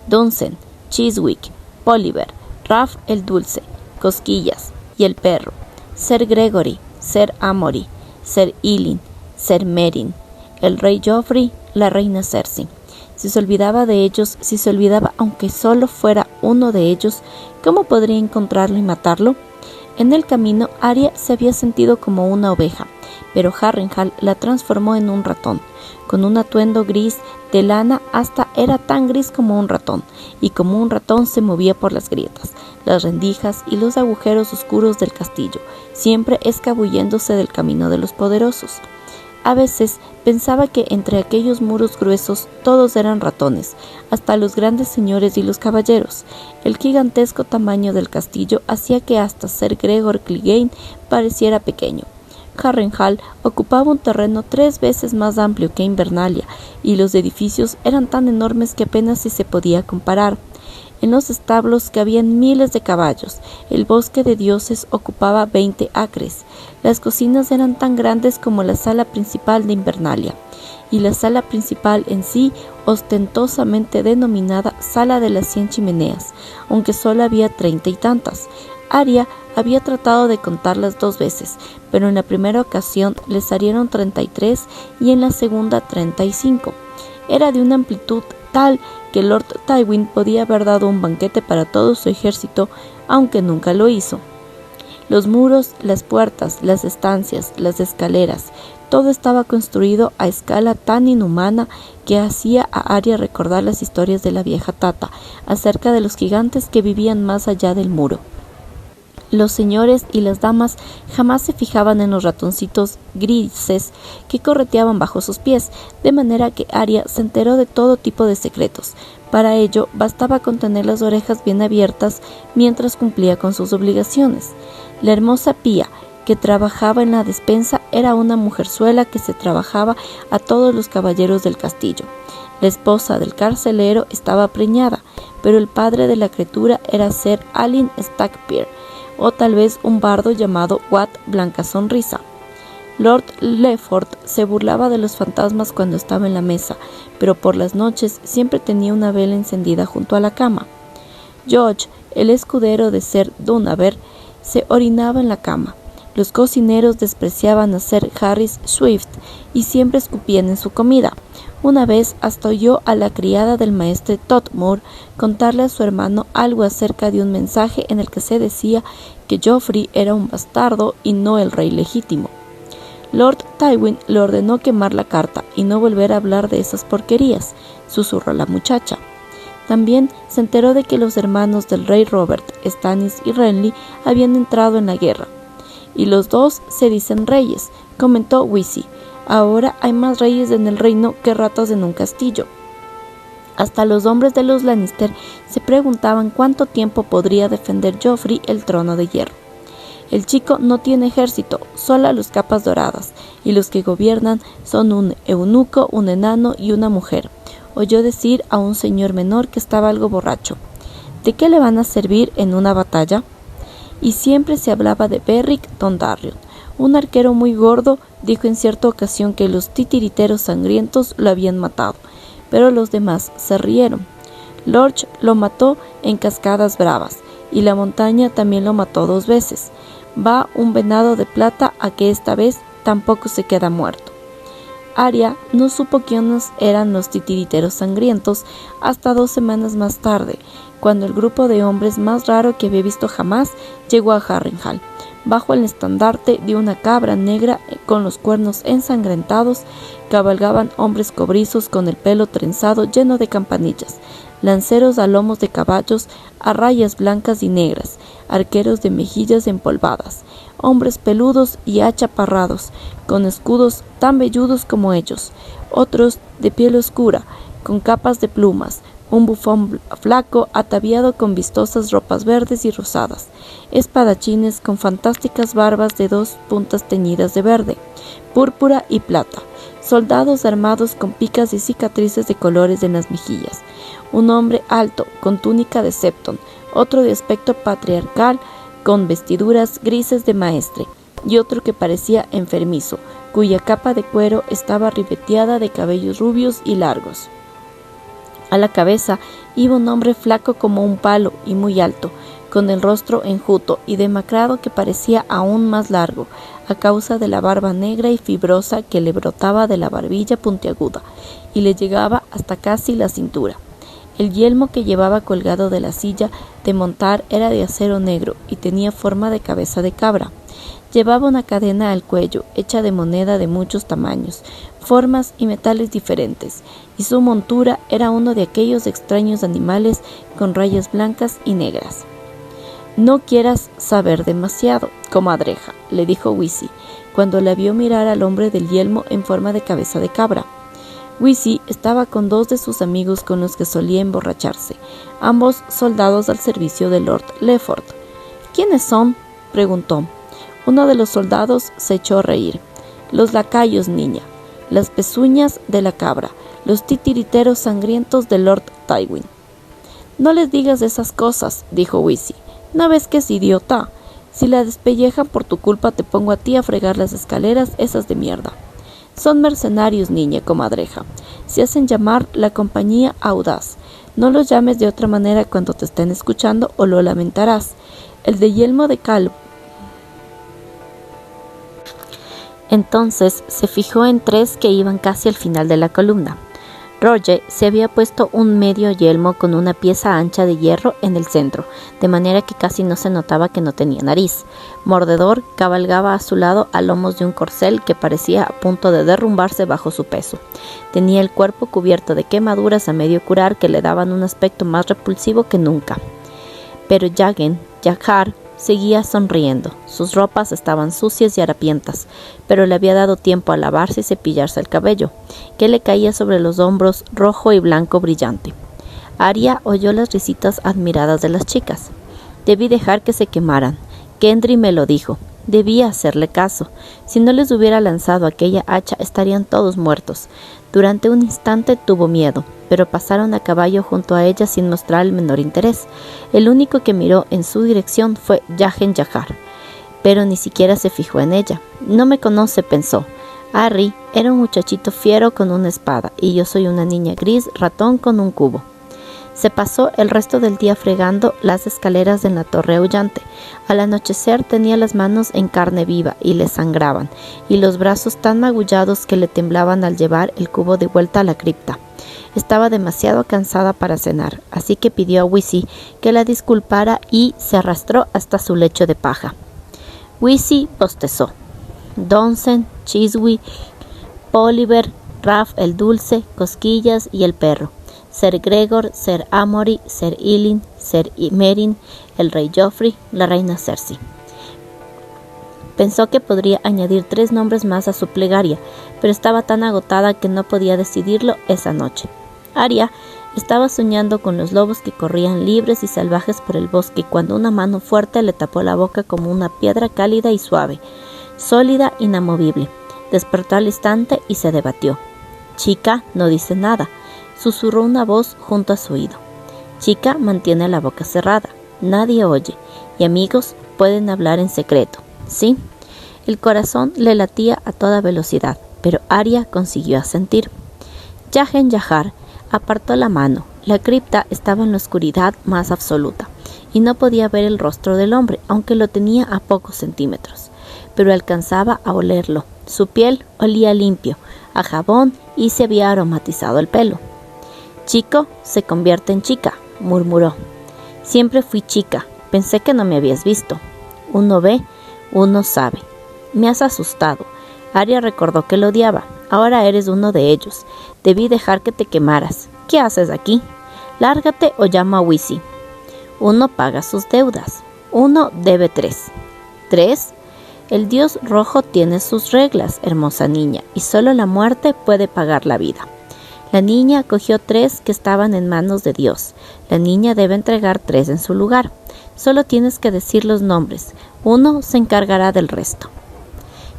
Dunsen, Chiswick, Poliver, Ralph el Dulce, Cosquillas y el Perro, Ser Gregory, Ser Amory, Ser Ilyn, Ser Meryn, el rey Joffrey, la reina Cersei. Si se olvidaba de ellos, si se olvidaba aunque solo fuera uno de ellos, ¿cómo podría encontrarlo y matarlo? En el camino, Arya se había sentido como una oveja, pero Harrenhal la transformó en un ratón, con un atuendo gris de lana hasta era tan gris como un ratón, y como un ratón se movía por las grietas, las rendijas y los agujeros oscuros del castillo, siempre escabulléndose del camino de los poderosos. A veces pensaba que entre aquellos muros gruesos todos eran ratones, hasta los grandes señores y los caballeros. El gigantesco tamaño del castillo hacía que hasta Ser Gregor Clegane pareciera pequeño. Harrenhal ocupaba un terreno 3 veces más amplio que Invernalia, y los edificios eran tan enormes que apenas si se podía comparar. En los establos cabían miles de caballos, el bosque de dioses ocupaba 20 acres, las cocinas eran tan grandes como la sala principal de Invernalia, y la sala principal en sí, ostentosamente denominada Sala de las 100 chimeneas, aunque solo había 30 y tantas. Arya había tratado de contarlas 2 veces, pero en la primera ocasión le salieron 33 y en la segunda 35. Era de una amplitud tal que Lord Tywin podía haber dado un banquete para todo su ejército, aunque nunca lo hizo. Los muros, las puertas, las estancias, las escaleras, todo estaba construido a escala tan inhumana que hacía a Arya recordar las historias de la vieja Tata acerca de los gigantes que vivían más allá del muro. Los señores y las damas jamás se fijaban en los ratoncitos grises que correteaban bajo sus pies, de manera que Arya se enteró de todo tipo de secretos. Para ello, bastaba con tener las orejas bien abiertas mientras cumplía con sus obligaciones. La hermosa Pía, que trabajaba en la despensa, era una mujerzuela que se trabajaba a todos los caballeros del castillo. La esposa del carcelero estaba preñada, pero el padre de la criatura era Ser Alyn Stackpyre, o tal vez un bardo llamado Wat Blanca Sonrisa. Lord Lefort se burlaba de los fantasmas cuando estaba en la mesa, pero por las noches siempre tenía una vela encendida junto a la cama. George, el escudero de Ser Dunaver, se orinaba en la cama. Los cocineros despreciaban a Ser Harris Swift y siempre escupían en su comida. Una vez hasta oyó a la criada del maestre Todmor contarle a su hermano algo acerca de un mensaje en el que se decía que Joffrey era un bastardo y no el rey legítimo. Lord Tywin le ordenó quemar la carta y no volver a hablar de esas porquerías, susurró la muchacha. También se enteró de que los hermanos del rey Robert, Stannis y Renly, habían entrado en la guerra. Y los dos se dicen reyes, comentó Weasley. Ahora hay más reyes en el reino que ratas en un castillo. Hasta los hombres de los Lannister se preguntaban cuánto tiempo podría defender Joffrey el trono de hierro. El chico no tiene ejército, solo a los capas doradas, y los que gobiernan son un eunuco, un enano y una mujer, oyó decir a un señor menor que estaba algo borracho. ¿De qué le van a servir en una batalla? Y siempre se hablaba de Beric Dondarrion. Un arquero muy gordo dijo en cierta ocasión que los titiriteros sangrientos lo habían matado, pero los demás se rieron. Lorch lo mató en Cascadas Bravas, y la montaña también lo mató 2 veces. Va un venado de plata a que esta vez tampoco se queda muerto. Arya no supo quiénes eran los titiriteros sangrientos hasta 2 semanas más tarde, cuando el grupo de hombres más raro que había visto jamás llegó a Harrenhal. Bajo el estandarte de una cabra negra con los cuernos ensangrentados, cabalgaban hombres cobrizos con el pelo trenzado lleno de campanillas, lanceros a lomos de caballos a rayas blancas y negras, arqueros de mejillas empolvadas, hombres peludos y achaparrados, con escudos tan velludos como ellos, otros de piel oscura, con capas de plumas, un bufón flaco ataviado con vistosas ropas verdes y rosadas, espadachines con fantásticas barbas de 2 puntas teñidas de verde, púrpura y plata, soldados armados con picas y cicatrices de colores en las mejillas, un hombre alto con túnica de septon, otro de aspecto patriarcal con vestiduras grises de maestre, y otro que parecía enfermizo, cuya capa de cuero estaba ribeteada de cabellos rubios y largos. A la cabeza iba un hombre flaco como un palo y muy alto, con el rostro enjuto y demacrado que parecía aún más largo, a causa de la barba negra y fibrosa que le brotaba de la barbilla puntiaguda y le llegaba hasta casi la cintura. El yelmo que llevaba colgado de la silla de montar era de acero negro y tenía forma de cabeza de cabra. Llevaba una cadena al cuello, hecha de moneda de muchos tamaños, formas y metales diferentes, y su montura era uno de aquellos extraños animales con rayas blancas y negras. «No quieras saber demasiado, comadreja», le dijo Weasley, cuando la vio mirar al hombre del yelmo en forma de cabeza de cabra. Weasley estaba con 2 de sus amigos con los que solía emborracharse, ambos soldados al servicio de Lord Lefford. «¿Quiénes son?», preguntó. Uno de los soldados se echó a reír. «Los lacayos, niña, las pezuñas de la cabra, los titiriteros sangrientos de Lord Tywin». «No les digas esas cosas», dijo Weasley. «¿No ves que es idiota? Si la despellejan por tu culpa te pongo a ti a fregar las escaleras esas de mierda». «Son mercenarios, niña comadreja. Se hacen llamar la compañía audaz. No los llames de otra manera cuando te estén escuchando o lo lamentarás. El de yelmo de calvo». Entonces se fijó en 3 que iban casi al final de la columna. Roger se había puesto un medio yelmo con una pieza ancha de hierro en el centro, de manera que casi no se notaba que no tenía nariz. Mordedor cabalgaba a su lado a lomos de un corcel que parecía a punto de derrumbarse bajo su peso. Tenía el cuerpo cubierto de quemaduras a medio curar que le daban un aspecto más repulsivo que nunca. Pero Jaqar seguía sonriendo. Sus ropas estaban sucias y harapientas, pero le había dado tiempo a lavarse y cepillarse el cabello, que le caía sobre los hombros rojo y blanco brillante. Arya oyó las risitas admiradas de las chicas. «Debí dejar que se quemaran. Gendry me lo dijo. Debía hacerle caso. Si no les hubiera lanzado aquella hacha estarían todos muertos». Durante un instante tuvo miedo, pero pasaron a caballo junto a ella sin mostrar el menor interés. El único que miró en su dirección fue Jaqar, pero ni siquiera se fijó en ella. «No me conoce», pensó. «Arry era un muchachito fiero con una espada, y yo soy una niña gris ratón con un cubo». Se pasó el resto del día fregando las escaleras de la torre aullante. Al anochecer tenía las manos en carne viva y le sangraban, y los brazos tan magullados que le temblaban al llevar el cubo de vuelta a la cripta. Estaba demasiado cansada para cenar, así que pidió a Weasley que la disculpara y se arrastró hasta su lecho de paja. Weasley bostezó. «Donsen, Chiswick, Polliver, Ralph el Dulce, Cosquillas y el Perro, Ser Gregor, Ser Amory, Ser Ilyn, Ser Merin, el rey Joffrey, la reina Cersei. Pensó que podría añadir 3 nombres más a su plegaria, pero estaba tan agotada que no podía decidirlo esa noche. Arya estaba soñando con los lobos que corrían libres y salvajes por el bosque cuando una mano fuerte le tapó la boca como una piedra cálida y suave, sólida, inamovible. Despertó al instante y se debatió. «Chica, no dice nada», susurró una voz junto a su oído. «Chica mantiene la boca cerrada, nadie oye, y amigos pueden hablar en secreto, ¿sí?» El corazón le latía a toda velocidad, pero Arya consiguió asentir. Jaqen H'ghar apartó la mano. La cripta estaba en la oscuridad más absoluta, y no podía ver el rostro del hombre, aunque lo tenía a pocos centímetros, pero alcanzaba a olerlo. Su piel olía limpio, a jabón, y se había aromatizado el pelo. «Chico se convierte en chica», murmuró. «Siempre fui chica, pensé que no me habías visto. Uno ve, uno sabe. Me has asustado». Arya recordó que lo odiaba. «Ahora eres uno de ellos. Debí dejar que te quemaras. ¿Qué haces aquí? Lárgate o llamo a Wissi». «Uno paga sus deudas. Uno debe 3. ¿3? El dios rojo tiene sus reglas, hermosa niña, y solo la muerte puede pagar la vida». La niña cogió 3 que estaban en manos de Dios. La niña debe entregar 3 en su lugar. Solo tienes que decir los nombres. Uno se encargará del resto.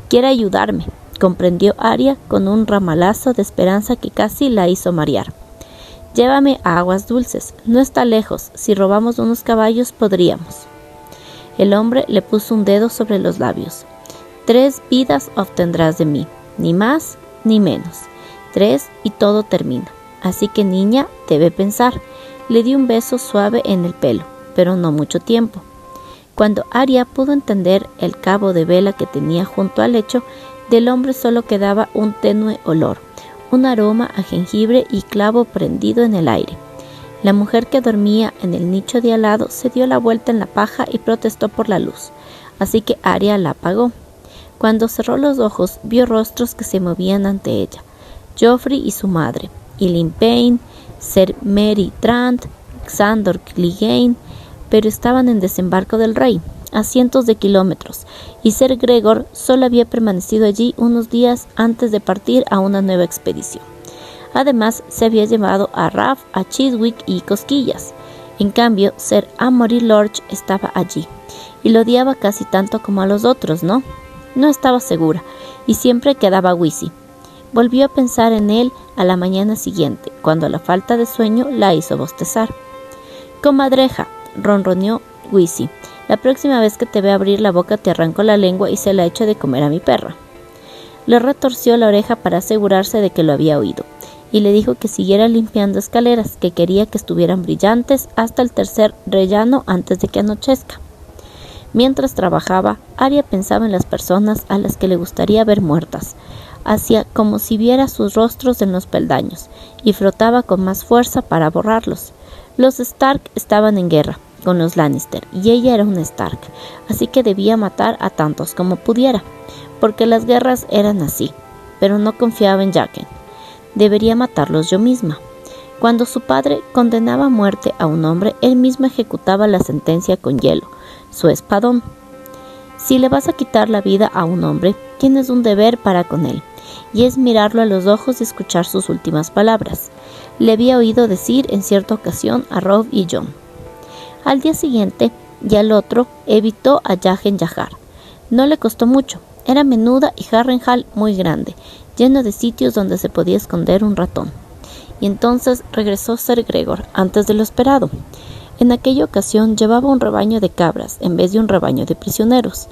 «Quiere ayudarme», comprendió Arya con un ramalazo de esperanza que casi la hizo marear. «Llévame a Aguas Dulces. No está lejos. Si robamos unos caballos podríamos». El hombre le puso un dedo sobre los labios. 3 vidas obtendrás de mí, ni más ni menos. 3 y todo termina. Así que niña, debe pensar. Le di un beso suave en el pelo, pero no mucho tiempo. Cuando Arya pudo entender el cabo de vela que tenía junto al lecho, del hombre solo quedaba un tenue olor, un aroma a jengibre y clavo prendido en el aire. La mujer que dormía en el nicho de al lado se dio la vuelta en la paja y protestó por la luz, así que Arya la apagó. Cuando cerró los ojos, vio rostros que se movían ante ella. Joffrey y su madre, Ilyn Payne, Ser Merry Trant, Sandor Clegane, pero estaban en Desembarco del Rey, a cientos de kilómetros, y Ser Gregor solo había permanecido allí unos días antes de partir a una nueva expedición. Además, se había llevado a Ralph, a Chiswick y Cosquillas. En cambio, Ser Amory Lorch estaba allí, y lo odiaba casi tanto como a los otros, ¿no? No estaba segura, y siempre quedaba Wissi. Volvió a pensar en él a la mañana siguiente, cuando la falta de sueño la hizo bostezar. «Comadreja», ronroneó Wissi, «la próxima vez que te vea abrir la boca te arranco la lengua y se la echo de comer a mi perra». Le retorció la oreja para asegurarse de que lo había oído, y le dijo que siguiera limpiando escaleras, que quería que estuvieran brillantes hasta el tercer rellano antes de que anochezca. Mientras trabajaba, Arya pensaba en las personas a las que le gustaría ver muertas. Hacía como si viera sus rostros en los peldaños, y frotaba con más fuerza para borrarlos. Los Stark estaban en guerra con los Lannister, y ella era un Stark, así que debía matar a tantos como pudiera, porque las guerras eran así, pero no confiaba en Jaqen. Debería matarlos yo misma. Cuando su padre condenaba a muerte a un hombre, él mismo ejecutaba la sentencia con hielo, su espadón. Si le vas a quitar la vida a un hombre, tienes un deber para con él, y es mirarlo a los ojos y escuchar sus últimas palabras. Le había oído decir en cierta ocasión a Robb y Jon. Al día siguiente y al otro evitó a Jaqen H'ghar. No le costó mucho. Era menuda y Harrenhal muy grande, lleno de sitios donde se podía esconder un ratón. Y entonces regresó Ser Gregor antes de lo esperado. En aquella ocasión llevaba un rebaño de cabras en vez de un rebaño de prisioneros.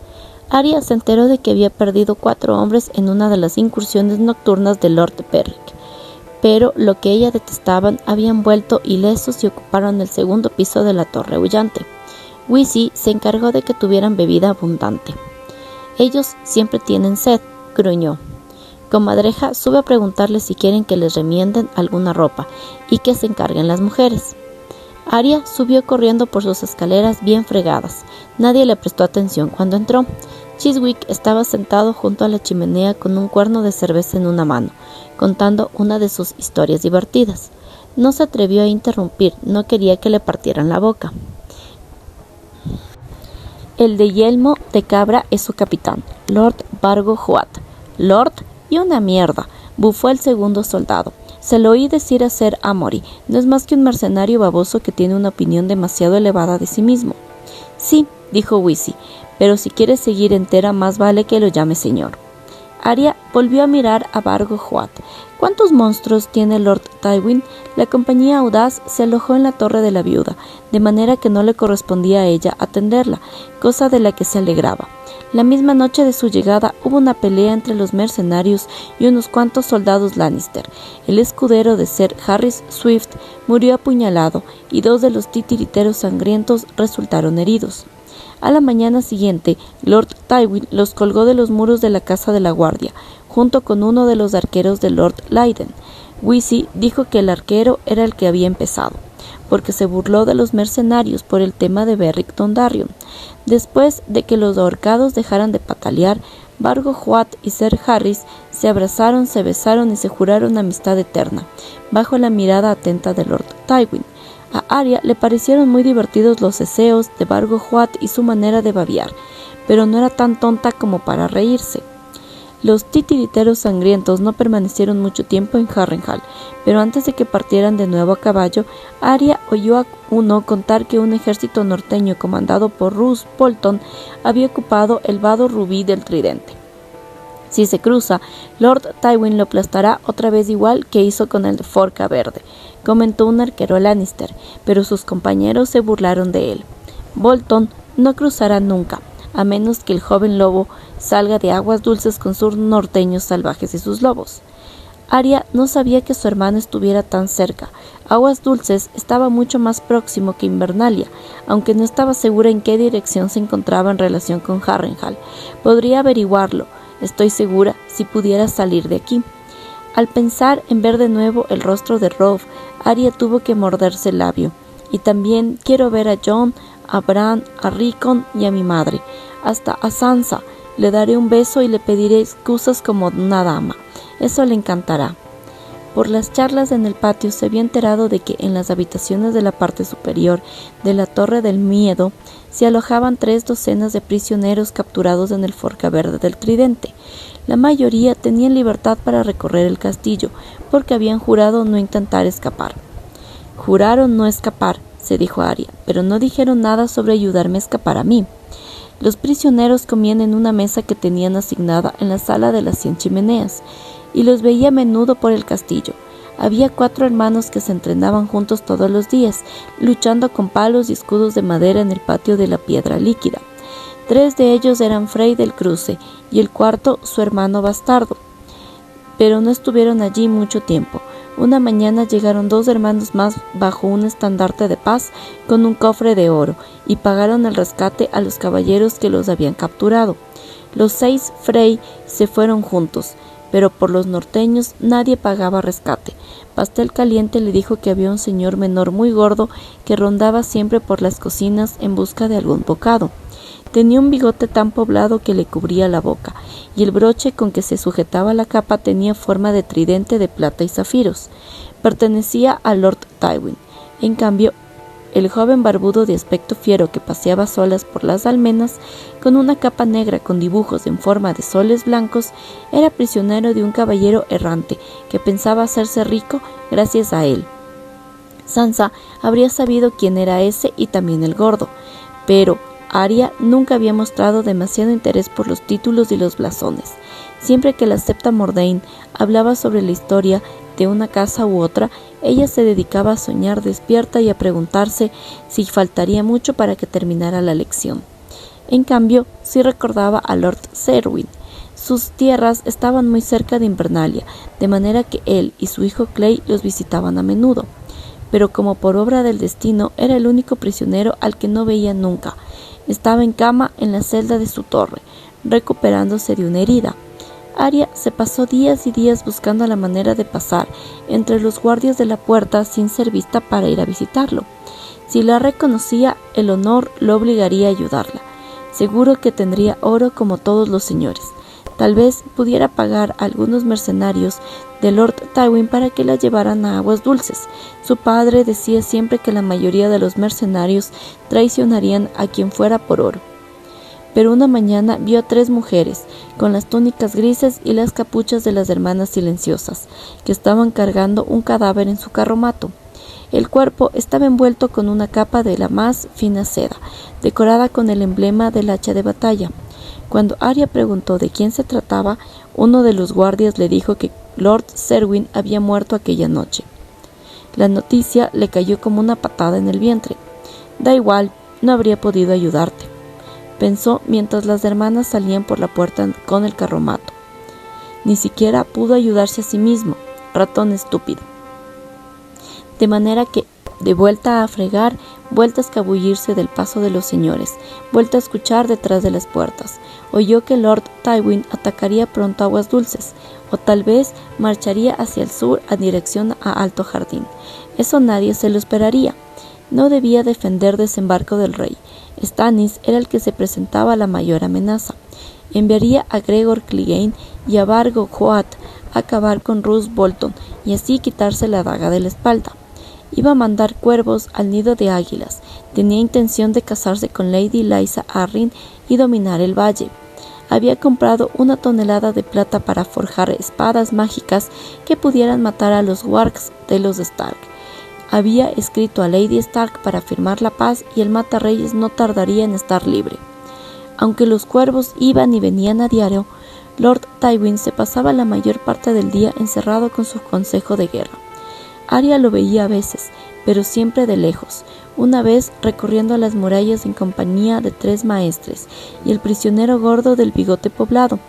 Arya se enteró de que había perdido 4 hombres en una de las incursiones nocturnas de Lord Beric, pero lo que ella detestaban habían vuelto ilesos y ocuparon el segundo piso de la torre aullante. Wissi se encargó de que tuvieran bebida abundante. «Ellos siempre tienen sed», gruñó. «Comadreja, sube a preguntarles si quieren que les remienden alguna ropa y que se encarguen las mujeres». Arya subió corriendo por sus escaleras bien fregadas. Nadie le prestó atención cuando entró. Chiswick estaba sentado junto a la chimenea con un cuerno de cerveza en una mano, contando una de sus historias divertidas. No se atrevió a interrumpir, no quería que le partieran la boca. El de yelmo de cabra es su capitán, Lord Vargo Hoat. «Lord, y una mierda», bufó el segundo soldado. «Se lo oí decir a Ser Amory. No es más que un mercenario baboso que tiene una opinión demasiado elevada de sí mismo». «Sí», dijo Wisi, «pero si quiere seguir entera, más vale que lo llame señor». Arya volvió a mirar a Vargo Hoat. «¿Cuántos monstruos tiene Lord Tywin?» La compañía audaz se alojó en la torre de la viuda, de manera que no le correspondía a ella atenderla, cosa de la que se alegraba. La misma noche de su llegada hubo una pelea entre los mercenarios y unos cuantos soldados Lannister. El escudero de Ser Harris Swift murió apuñalado y 2 de los titiriteros sangrientos resultaron heridos. A la mañana siguiente, Lord Tywin los colgó de los muros de la casa de la guardia, junto con uno de los arqueros de Lord Lyden. Wisi dijo que el arquero era el que había empezado, porque se burló de los mercenarios por el tema de Beric Dondarrion. Después de que los ahorcados dejaran de patalear, Vargo Hoat y Ser Harris se abrazaron, se besaron y se juraron amistad eterna, bajo la mirada atenta de Lord Tywin. A Arya le parecieron muy divertidos los deseos de Vargo Hoat y su manera de babear, pero no era tan tonta como para reírse. Los titiriteros sangrientos no permanecieron mucho tiempo en Harrenhal, pero antes de que partieran de nuevo a caballo, Arya oyó a uno contar que un ejército norteño comandado por Roose Bolton había ocupado el vado rubí del Tridente. Si se cruza, Lord Tywin lo aplastará otra vez igual que hizo con el de Forca Verde, comentó un arquero Lannister, pero sus compañeros se burlaron de él. Bolton no cruzará nunca, a menos que el joven lobo salga de Aguas Dulces con sus norteños salvajes y sus lobos. Arya no sabía que su hermano estuviera tan cerca. Aguas Dulces estaba mucho más próximo que Invernalia, aunque no estaba segura en qué dirección se encontraba en relación con Harrenhal. Podría averiguarlo, estoy segura, si pudiera salir de aquí. Al pensar en ver de nuevo el rostro de Robb, Arya tuvo que morderse el labio. Y también quiero ver a Jon, a Bran, a Rickon y a mi madre. Hasta a Sansa. Le daré un beso y le pediré excusas como una dama. Eso le encantará. Por las charlas en el patio se había enterado de que en las habitaciones de la parte superior de la Torre del Miedo se alojaban 3 docenas de prisioneros capturados en el Forca Verde del Tridente. La mayoría tenían libertad para recorrer el castillo, porque habían jurado no intentar escapar. «Juraron no escapar», se dijo Arya, «pero no dijeron nada sobre ayudarme a escapar a mí». Los prisioneros comían en una mesa que tenían asignada en la sala de las 100 chimeneas, y los veía a menudo por el castillo. Había 4 hermanos que se entrenaban juntos todos los días, luchando con palos y escudos de madera en el patio de la Piedra Líquida. 3 de ellos eran Frey del Cruce, y el 4 su hermano bastardo. Pero no estuvieron allí mucho tiempo. Una mañana llegaron 2 hermanos más bajo un estandarte de paz con un cofre de oro, y pagaron el rescate a los caballeros que los habían capturado. Los 6 Frey se fueron juntos, pero por los norteños nadie pagaba rescate. Pastel Caliente le dijo que había un señor menor muy gordo que rondaba siempre por las cocinas en busca de algún bocado. Tenía un bigote tan poblado que le cubría la boca, y el broche con que se sujetaba la capa tenía forma de tridente de plata y zafiros. Pertenecía a Lord Tywin. En cambio, el joven barbudo de aspecto fiero que paseaba a solas por las almenas, con una capa negra con dibujos en forma de soles blancos, era prisionero de un caballero errante que pensaba hacerse rico gracias a él. Sansa habría sabido quién era ese y también el gordo, pero Arya nunca había mostrado demasiado interés por los títulos y los blasones. Siempre que la Septa Mordane hablaba sobre la historia de una casa u otra, ella se dedicaba a soñar despierta y a preguntarse si faltaría mucho para que terminara la lección. En cambio, sí recordaba a Lord Serwyn. Sus tierras estaban muy cerca de Invernalia, de manera que él y su hijo Clay los visitaban a menudo. Pero como por obra del destino, era el único prisionero al que no veía nunca. Estaba en cama en la celda de su torre, recuperándose de una herida. Arya se pasó días y días buscando la manera de pasar entre los guardias de la puerta sin ser vista para ir a visitarlo. Si la reconocía, el honor lo obligaría a ayudarla. Seguro que tendría oro como todos los señores. Tal vez pudiera pagar a algunos mercenarios de Lord Tywin para que la llevaran a aguas dulces. Su padre decía siempre que la mayoría de los mercenarios traicionarían a quien fuera por oro. Pero una mañana vio a 3 mujeres, con las túnicas grises y las capuchas de las hermanas silenciosas, que estaban cargando un cadáver en su carromato. El cuerpo estaba envuelto con una capa de la más fina seda, decorada con el emblema del hacha de batalla. Cuando Arya preguntó de quién se trataba, uno de los guardias le dijo que Lord Serwyn había muerto aquella noche. La noticia le cayó como una patada en el vientre. Da igual, no habría podido ayudarte, pensó mientras las hermanas salían por la puerta con el carromato. Ni siquiera pudo ayudarse a sí mismo, ratón estúpido. De manera que, de vuelta a fregar, vuelta a escabullirse del paso de los señores, vuelta a escuchar detrás de las puertas, oyó que Lord Tywin atacaría pronto aguas dulces, o tal vez marcharía hacia el sur a dirección a Alto Jardín. Eso nadie se lo esperaría. No debía defender desembarco del rey. Stannis era el que se presentaba la mayor amenaza. Enviaría a Gregor Clegane y a Vargo Hoat a acabar con Roose Bolton y así quitarse la daga de la espalda. Iba a mandar cuervos al nido de águilas. Tenía intención de casarse con Lady Lysa Arryn y dominar el valle. Había comprado 1 tonelada de plata para forjar espadas mágicas que pudieran matar a los wargs de los Stark. Había escrito a Lady Stark para firmar la paz y el matarreyes no tardaría en estar libre. Aunque los cuervos iban y venían a diario, Lord Tywin se pasaba la mayor parte del día encerrado con su consejo de guerra. Arya lo veía a veces, pero siempre de lejos, una vez recorriendo las murallas en compañía de 3 maestres y el prisionero gordo del bigote poblado,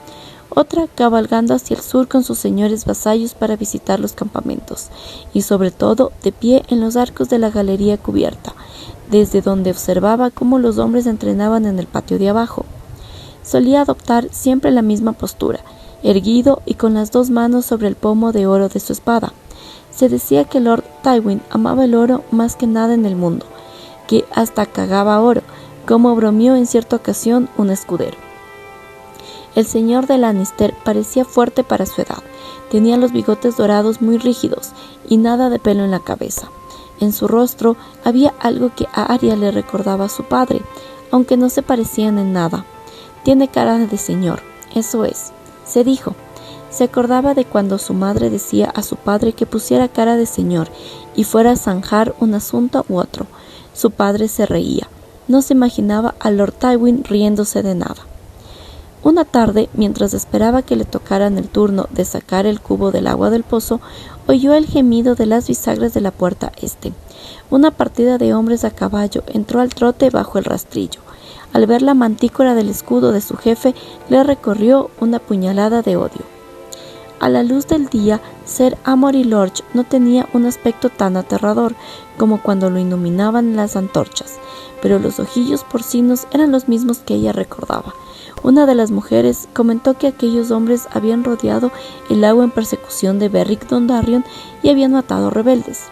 otra cabalgando hacia el sur con sus señores vasallos para visitar los campamentos, y sobre todo de pie en los arcos de la galería cubierta, desde donde observaba cómo los hombres entrenaban en el patio de abajo. Solía adoptar siempre la misma postura, erguido y con las 2 manos sobre el pomo de oro de su espada. Se decía que Lord Tywin amaba el oro más que nada en el mundo, que hasta cagaba oro, como bromeó en cierta ocasión un escudero. El señor de Lannister parecía fuerte para su edad, tenía los bigotes dorados muy rígidos y nada de pelo en la cabeza. En su rostro había algo que a Arya le recordaba a su padre, aunque no se parecían en nada. Tiene cara de señor, eso es, se dijo. Se acordaba de cuando su madre decía a su padre que pusiera cara de señor y fuera a zanjar un asunto u otro. Su padre se reía. No se imaginaba a Lord Tywin riéndose de nada. Una tarde, mientras esperaba que le tocaran el turno de sacar el cubo del agua del pozo, oyó el gemido de las bisagras de la puerta este. Una partida de hombres a caballo entró al trote bajo el rastrillo. Al ver la mantícora del escudo de su jefe, le recorrió una puñalada de odio. A la luz del día, Ser Amory Lorch no tenía un aspecto tan aterrador como cuando lo iluminaban las antorchas, pero los ojillos porcinos eran los mismos que ella recordaba. Una de las mujeres comentó que aquellos hombres habían rodeado el lago en persecución de Beric Dondarrion y habían matado rebeldes.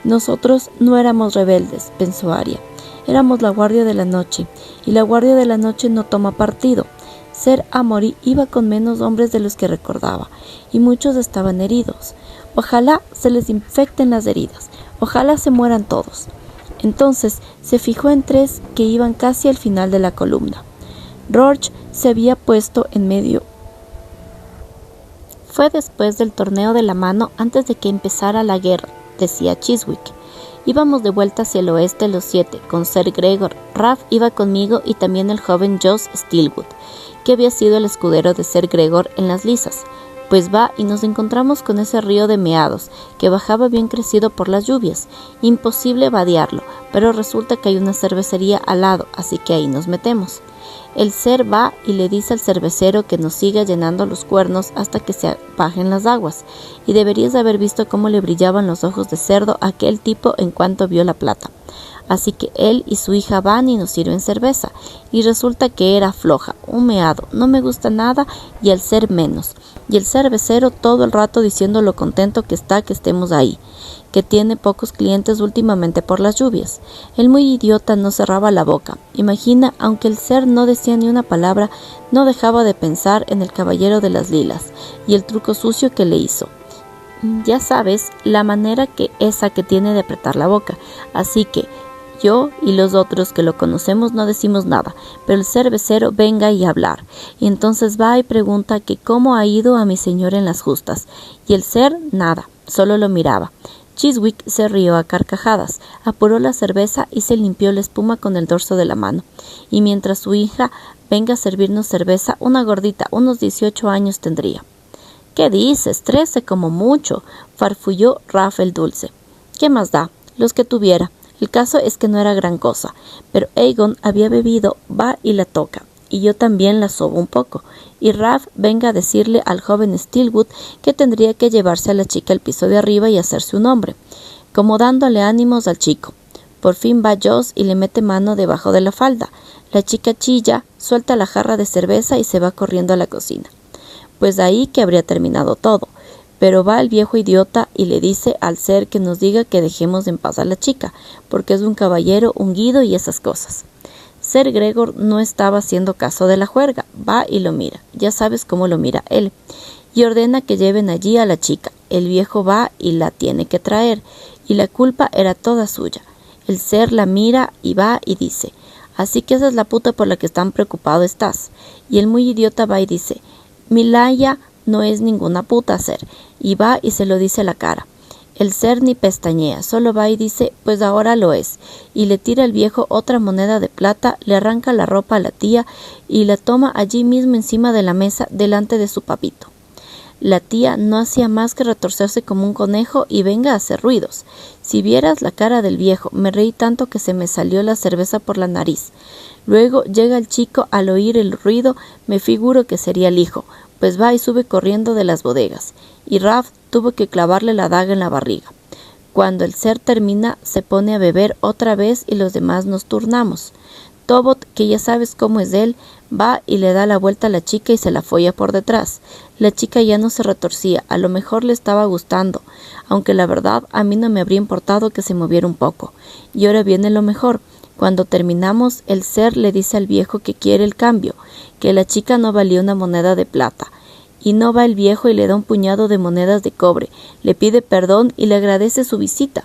Nosotros no éramos rebeldes, pensó Arya. Éramos la Guardia de la Noche, y la Guardia de la Noche no toma partido. Ser Amory iba con menos hombres de los que recordaba, y muchos estaban heridos. Ojalá se les infecten las heridas, ojalá se mueran todos. Entonces se fijó en 3 que iban casi al final de la columna. Rourke se había puesto en medio. Fue después del torneo de la mano antes de que empezara la guerra, decía Chiswick. Íbamos de vuelta hacia el oeste los 7, con Ser Gregor. Raff iba conmigo y también el joven Joss Steelwood, que había sido el escudero de Ser Gregor en las lisas. Pues va y nos encontramos con ese río de meados, que bajaba bien crecido por las lluvias. Imposible vadearlo, pero resulta que hay una cervecería al lado, así que ahí nos metemos. El Ser va y le dice al cervecero que nos siga llenando los cuernos hasta que se bajen las aguas, y deberías haber visto cómo le brillaban los ojos de cerdo a aquel tipo en cuanto vio la plata. Así que él y su hija van y nos sirven cerveza. Y resulta que era floja, un meado, no me gusta nada y el ser menos. Y el cervecero todo el rato diciendo lo contento que está que estemos ahí, que tiene pocos clientes últimamente por las lluvias. El muy idiota no cerraba la boca. Imagina, aunque el ser no decía ni una palabra, no dejaba de pensar en el caballero de las lilas y el truco sucio que le hizo. Ya sabes, la manera que esa que tiene de apretar la boca. Así que yo y los otros que lo conocemos no decimos nada, pero el cervecero venga y hablar. Y entonces va y pregunta que cómo ha ido a mi señor en las justas. Y el ser nada, solo lo miraba. Chiswick se rió a carcajadas, apuró la cerveza y se limpió la espuma con el dorso de la mano. Y mientras su hija venga a servirnos cerveza, una gordita, unos 18 años tendría. ¿Qué dices? 13 como mucho, farfulló Ralph el dulce. ¿Qué más da? Los que tuviera. El caso es que no era gran cosa, pero Aegon había bebido, va y la toca, y yo también la sobo un poco, y Ralph venga a decirle al joven Steelwood que tendría que llevarse a la chica al piso de arriba y hacerse un hombre, como dándole ánimos al chico. Por fin va Joss y le mete mano debajo de la falda. La chica chilla, suelta la jarra de cerveza y se va corriendo a la cocina. Pues ahí que habría terminado todo. Pero va el viejo idiota y le dice al ser que nos diga que dejemos en paz a la chica, porque es un caballero ungido y esas cosas. Ser Gregor no estaba haciendo caso de la juerga, va y lo mira, ya sabes cómo lo mira él, y ordena que lleven allí a la chica. El viejo va y la tiene que traer, y la culpa era toda suya. El ser la mira y va y dice, así que esa es la puta por la que tan preocupado estás. Y el muy idiota va y dice, Milaya no es ninguna puta, ser, y va y se lo dice a la cara. El ser ni pestañea, solo va y dice, pues ahora lo es, y le tira al viejo otra moneda de plata, le arranca la ropa a la tía y la toma allí mismo encima de la mesa delante de su papito. La tía no hacía más que retorcerse como un conejo y venga a hacer ruidos. Si vieras la cara del viejo, me reí tanto que se me salió la cerveza por la nariz. Luego llega el chico, al oír el ruido, me figuro que sería el hijo, pues va y sube corriendo de las bodegas, y Ralph tuvo que clavarle la daga en la barriga. Cuando el ser termina, se pone a beber otra vez y los demás nos turnamos. Tobot, que ya sabes cómo es él, va y le da la vuelta a la chica y se la folla por detrás. La chica ya no se retorcía, a lo mejor le estaba gustando, aunque la verdad a mí no me habría importado que se moviera un poco. Y ahora viene lo mejor. Cuando terminamos, el ser le dice al viejo que quiere el cambio, que la chica no valía una moneda de plata. Y no va el viejo y le da un puñado de monedas de cobre, le pide perdón y le agradece su visita.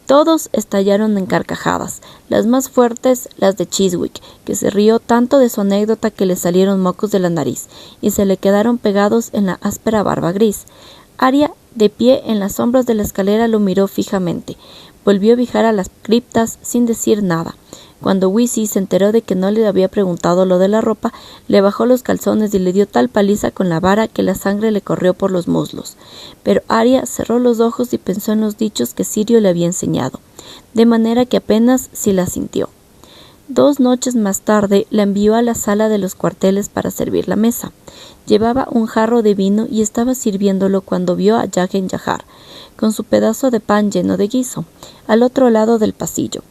Todos estallaron en carcajadas, las más fuertes las de Chiswick, que se rió tanto de su anécdota que le salieron mocos de la nariz y se le quedaron pegados en la áspera barba gris. Arya, de pie en las sombras de la escalera, lo miró fijamente. Volvió a viajar a las criptas sin decir nada. Cuando Wisi se enteró de que no le había preguntado lo de la ropa, le bajó los calzones y le dio tal paliza con la vara que la sangre le corrió por los muslos. Pero Arya cerró los ojos y pensó en los dichos que Sirio le había enseñado, de manera que apenas si la sintió. 2 noches más tarde la envió a la sala de los cuarteles para servir la mesa. Llevaba un jarro de vino y estaba sirviéndolo cuando vio a Jaqen H'ghar, con su pedazo de pan lleno de guiso, al otro lado del pasillo.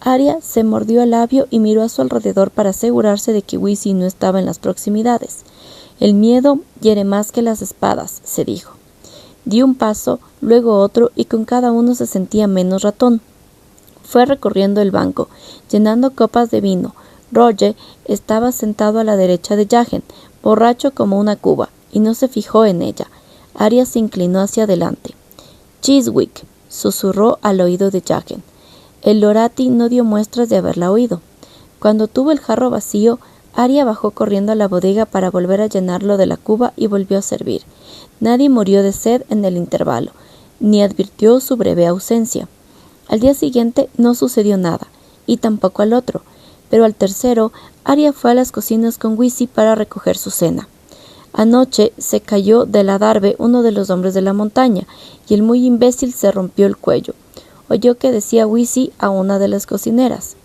Arya se mordió el labio y miró a su alrededor para asegurarse de que Wisi no estaba en las proximidades. El miedo hiere más que las espadas, se dijo. Dio un paso, luego otro, y con cada uno se sentía menos ratón. Fue recorriendo el banco, llenando copas de vino. Roger estaba sentado a la derecha de Jaqen, borracho como una cuba, y no se fijó en ella. Arya se inclinó hacia adelante. «Chiswick», susurró al oído de Jaqen. El Lorati no dio muestras de haberla oído. Cuando tuvo el jarro vacío, Arya bajó corriendo a la bodega para volver a llenarlo de la cuba y volvió a servir. Nadie murió de sed en el intervalo, ni advirtió su breve ausencia. Al día siguiente no sucedió nada, y tampoco al otro, pero al tercero, Arya fue a las cocinas con Wisi para recoger su cena. Anoche se cayó del adarve uno de los hombres de la montaña, y el muy imbécil se rompió el cuello. Oyó que decía Wisi a una de las cocineras.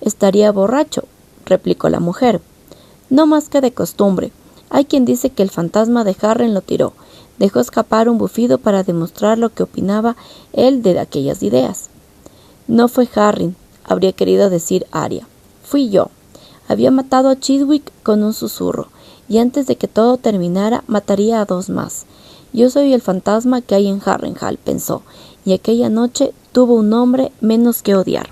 «Estaría borracho», replicó la mujer. «No más que de costumbre. Hay quien dice que el fantasma de Harren lo tiró. Dejó escapar un bufido para demostrar lo que opinaba él de aquellas ideas». «No fue Harren», habría querido decir Arya. Fui yo. Había matado a Chiswick con un susurro, y antes de que todo terminara mataría a 2 más. Yo soy el fantasma que hay en Harrenhal, pensó, y aquella noche tuvo un nombre menos que odiar.